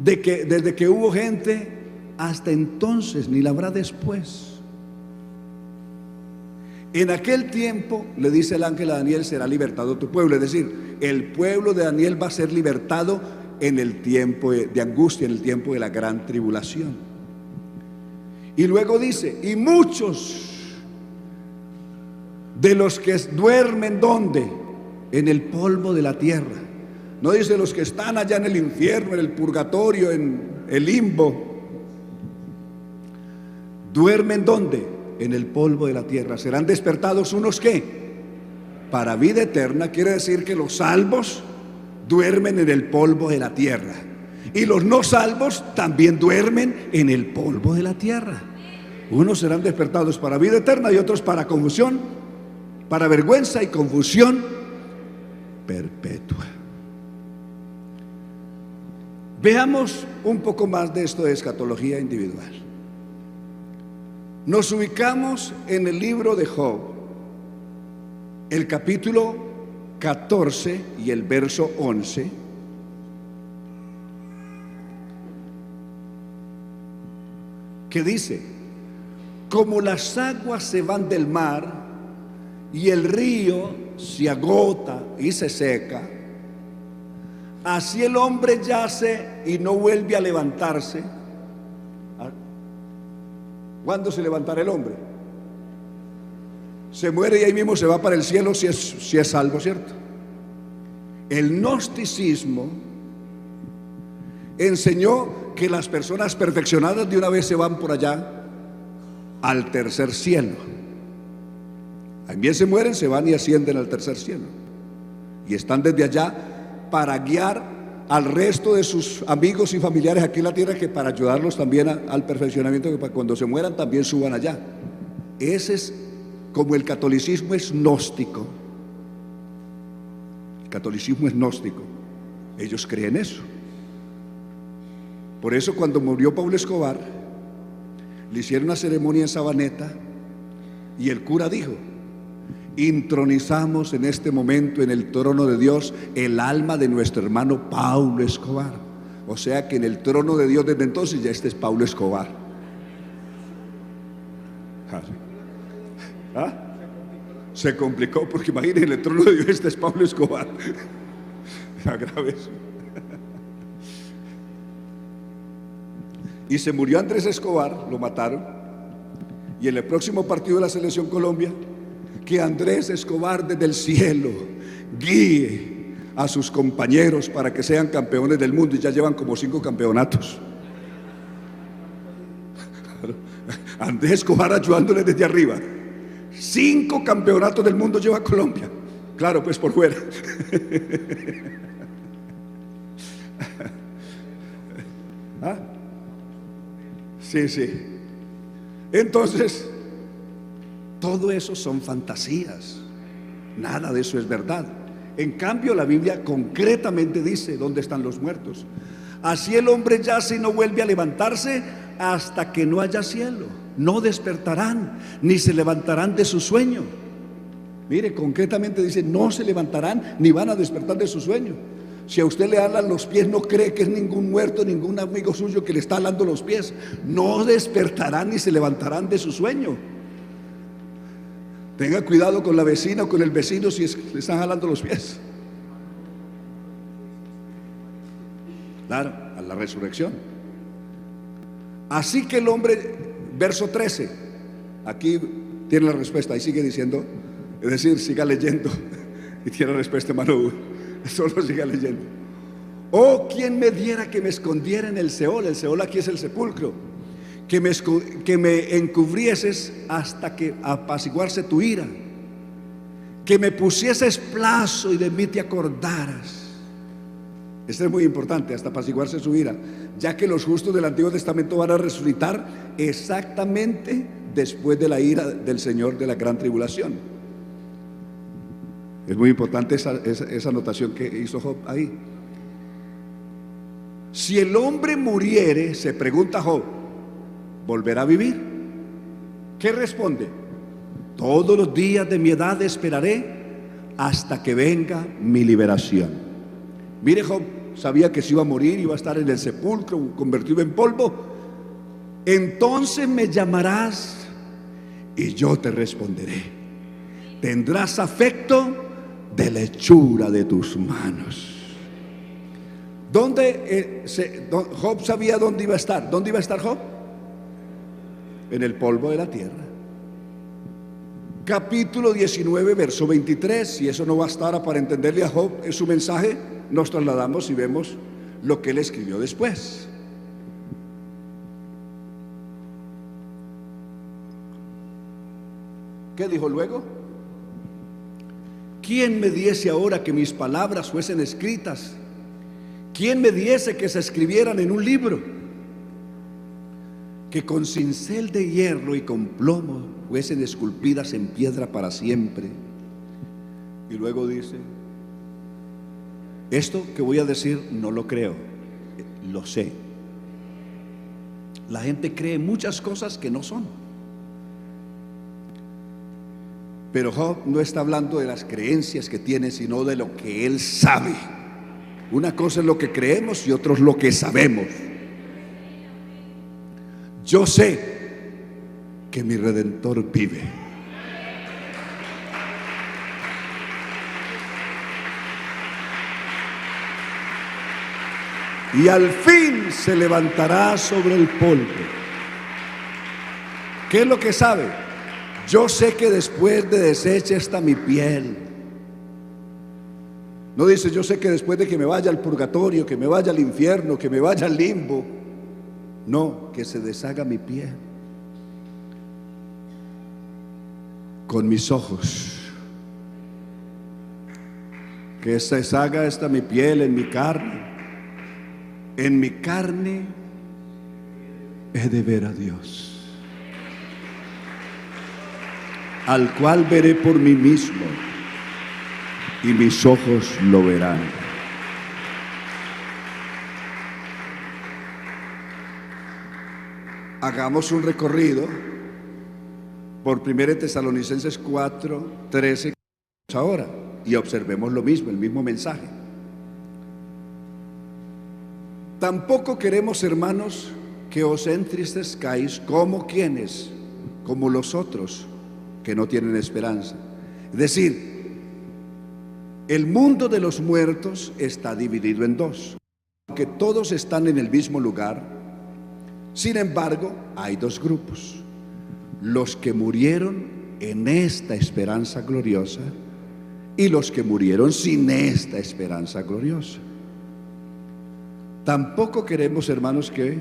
desde que hubo gente hasta entonces, ni la habrá después. En aquel tiempo, le dice el ángel a Daniel, será libertado tu pueblo. Es decir, el pueblo de Daniel va a ser libertado en el tiempo de angustia, en el tiempo de la gran tribulación. Y luego dice, y muchos de los que duermen, ¿dónde? En el polvo de la tierra. No dice los que están allá en el infierno, en el purgatorio, en el limbo. ¿Duermen dónde? En el polvo de la tierra. Serán despertados unos ¿qué? Para vida eterna. Quiere decir que los salvos duermen en el polvo de la tierra, y los no salvos también duermen en el polvo de la tierra. Unos serán despertados para vida eterna y otros para confusión, para vergüenza y confusión perpetua. Veamos un poco más de esto de escatología individual. Nos ubicamos en el libro de Job, el capítulo 14 y el verso 11. Que dice: como las aguas se van del mar y el río se agota y se seca, así el hombre yace y no vuelve a levantarse. ¿Cuándo se levantará el hombre? Se muere y ahí mismo se va para el cielo si es salvo, ¿cierto? El gnosticismo enseñó que las personas perfeccionadas de una vez se van por allá al tercer cielo. También se mueren, se van y ascienden al tercer cielo, y están desde allá para guiar al resto de sus amigos y familiares aquí en la tierra, que para ayudarlos también al perfeccionamiento, que para cuando se mueran también suban allá. Ese es como el catolicismo es gnóstico. El catolicismo es gnóstico. Ellos creen eso. Por eso cuando murió Pablo Escobar, le hicieron una ceremonia en Sabaneta y el cura dijo: intronizamos en este momento en el trono de Dios el alma de nuestro hermano Pablo Escobar. O sea que en el trono de Dios desde entonces ya este es Pablo Escobar. ¿Ah? Se complicó porque imagínense, en el trono de Dios este es Pablo Escobar. Grave eso. Y se murió Andrés Escobar, lo mataron. Y en el próximo partido de la Selección Colombia, que Andrés Escobar desde el cielo guíe a sus compañeros para que sean campeones del mundo, y ya llevan como 5 campeonatos. Andrés Escobar ayudándoles desde arriba. 5 campeonatos del mundo lleva Colombia. Claro, pues por fuera. ¿Ah? Sí, sí. Entonces, todo eso son fantasías. Nada de eso es verdad. En cambio, la Biblia concretamente dice dónde están los muertos. Así el hombre yace y no vuelve a levantarse hasta que no haya cielo. No despertarán, ni se levantarán de su sueño. Mire, concretamente dice, no se levantarán ni van a despertar de su sueño. Si a usted le alan los pies, no cree que es ningún muerto, ningún amigo suyo que le está alando los pies. No despertarán ni se levantarán de su sueño. Tenga cuidado con la vecina o con el vecino si le están jalando los pies. Claro, a la resurrección. Así que el hombre, verso 13, aquí tiene la respuesta, ahí sigue diciendo, es decir, siga leyendo, y tiene la respuesta, hermano, solo siga leyendo. Oh, ¿quién me diera que me escondiera en el Seol? El Seol aquí es el sepulcro. Que me encubrieses hasta que apaciguarse tu ira, que me pusieses plazo y de mí te acordaras. Esto es muy importante, hasta apaciguarse su ira, ya que los justos del Antiguo Testamento van a resucitar exactamente después de la ira del Señor de la gran tribulación. Es muy importante esa anotación que hizo Job ahí. Si el hombre muriere, se pregunta Job, ¿volverá a vivir? ¿Qué responde? Todos los días de mi edad esperaré hasta que venga mi liberación. Mire, Job sabía que se iba a morir, iba a estar en el sepulcro, convertido en polvo. Entonces me llamarás y yo te responderé. Tendrás afecto de la hechura de tus manos. Job sabía dónde iba a estar. ¿Dónde iba a estar Job? En el polvo de la tierra. Capítulo 19, verso 23. Si eso no bastara para entenderle a Job en su mensaje, nos trasladamos y vemos lo que él escribió después. ¿Qué dijo luego? ¿Quién me diese ahora que mis palabras fuesen escritas? ¿Quién me diese que se escribieran en un libro? Que con cincel de hierro y con plomo fuesen esculpidas en piedra para siempre. Y luego dice, esto que voy a decir no lo creo, lo sé. La gente cree muchas cosas que no son. Pero Job no está hablando de las creencias que tiene, sino de lo que él sabe. Una cosa es lo que creemos y otra es lo que sabemos. Yo sé que mi Redentor vive. Y al fin se levantará sobre el polvo. ¿Qué es lo que sabe? Yo sé que después de deshecha está mi piel. No dice yo sé que después de que me vaya al purgatorio, que me vaya al infierno, que me vaya al limbo. No, que se deshaga mi piel. Con mis ojos. Que se deshaga esta mi piel en mi carne. En mi carne he de ver a Dios, al cual veré por mí mismo, y mis ojos lo verán. Hagamos un recorrido por 1 Tesalonicenses 4, 13 ahora, y observemos lo mismo, el mismo mensaje. Tampoco queremos, hermanos, que os entristezcáis como quienes, como los otros que no tienen esperanza. Es decir, el mundo de los muertos está dividido en dos, aunque todos están en el mismo lugar. Sin embargo, hay dos grupos: los que murieron en esta esperanza gloriosa y los que murieron sin esta esperanza gloriosa. Tampoco queremos, hermanos, que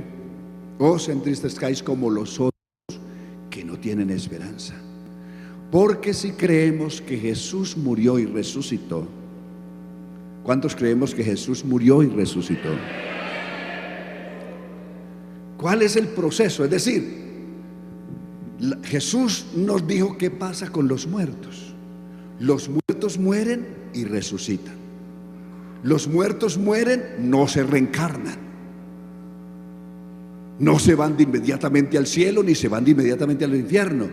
os entristezcáis como los otros que no tienen esperanza. Porque si creemos que Jesús murió y resucitó, ¿cuántos creemos que Jesús murió y resucitó? ¿Cuál es el proceso? Es decir, Jesús nos dijo qué pasa con los muertos. Los muertos mueren y resucitan. Los muertos mueren, no se reencarnan. No se van de inmediatamente al cielo ni se van de inmediatamente al infierno.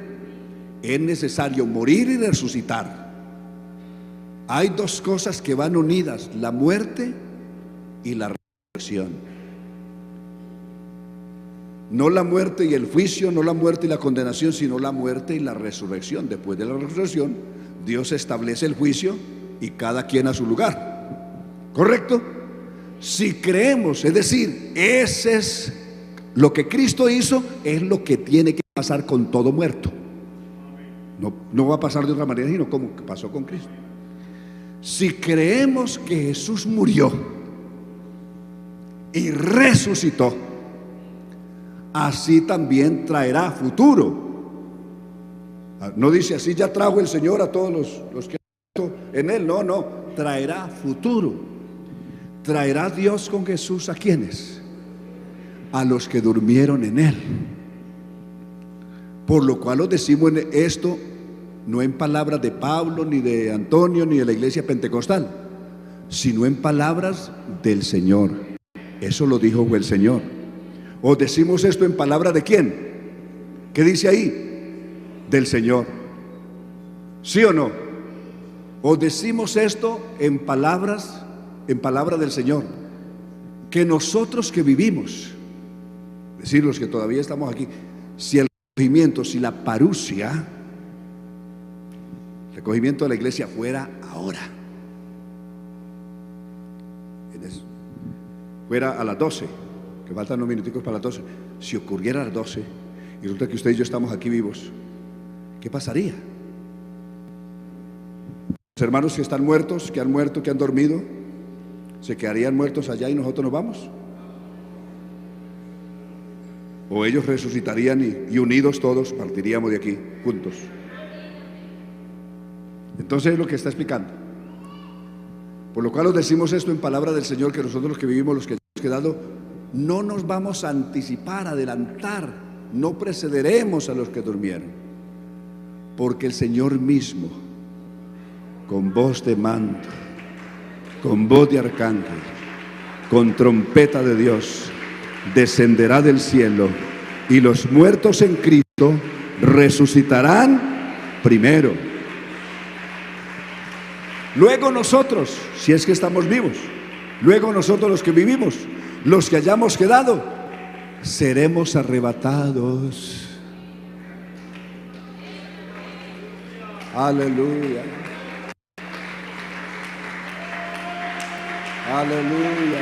Es necesario morir y resucitar. Hay dos cosas que van unidas: la muerte y la resurrección. No la muerte y el juicio, no la muerte y la condenación, sino la muerte y la resurrección. Después de la resurrección, Dios establece el juicio y cada quien a su lugar. ¿Correcto? Si creemos, es decir, ese es lo que Cristo hizo, es lo que tiene que pasar con todo muerto. No va a pasar de otra manera, sino como pasó con Cristo. Si creemos que Jesús murió y resucitó, así también traerá futuro. No dice así ya trajo el Señor a todos los que en Él. No, traerá futuro. Traerá Dios con Jesús ¿a quiénes? A los que durmieron en Él. Por lo cual os decimos esto no en palabras de Pablo, ni de Antonio, ni de la iglesia pentecostal, sino en palabras del Señor. Eso lo dijo el Señor. Os decimos esto en palabra de ¿quién? ¿Qué dice ahí? Del Señor. ¿Sí o no? Os decimos esto en palabra del Señor, que nosotros que vivimos, es decir, los que todavía estamos aquí, si el recogimiento, si la parusia, el recogimiento de la iglesia fuera ahora, fuera a las 12, que faltan unos minuticos para las 12, si ocurriera a las 12 y resulta que usted y yo estamos aquí vivos, ¿qué pasaría? Los hermanos que están muertos, que han muerto, que han dormido, ¿se quedarían muertos allá y nosotros nos vamos? ¿O ellos resucitarían y unidos todos partiríamos de aquí juntos? Entonces es lo que está explicando. Por lo cual os decimos esto en palabra del Señor, que nosotros los que vivimos, los que hemos quedado, no nos vamos a anticipar, adelantar, no precederemos a los que durmieron, porque el Señor mismo, con voz de mando, con voz de arcángel, con trompeta de Dios, descenderá del cielo, y los muertos en Cristo resucitarán primero. Luego nosotros, si es que estamos vivos, luego nosotros los que vivimos, los que hayamos quedado, seremos arrebatados. Aleluya. Aleluya.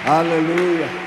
Aleluya.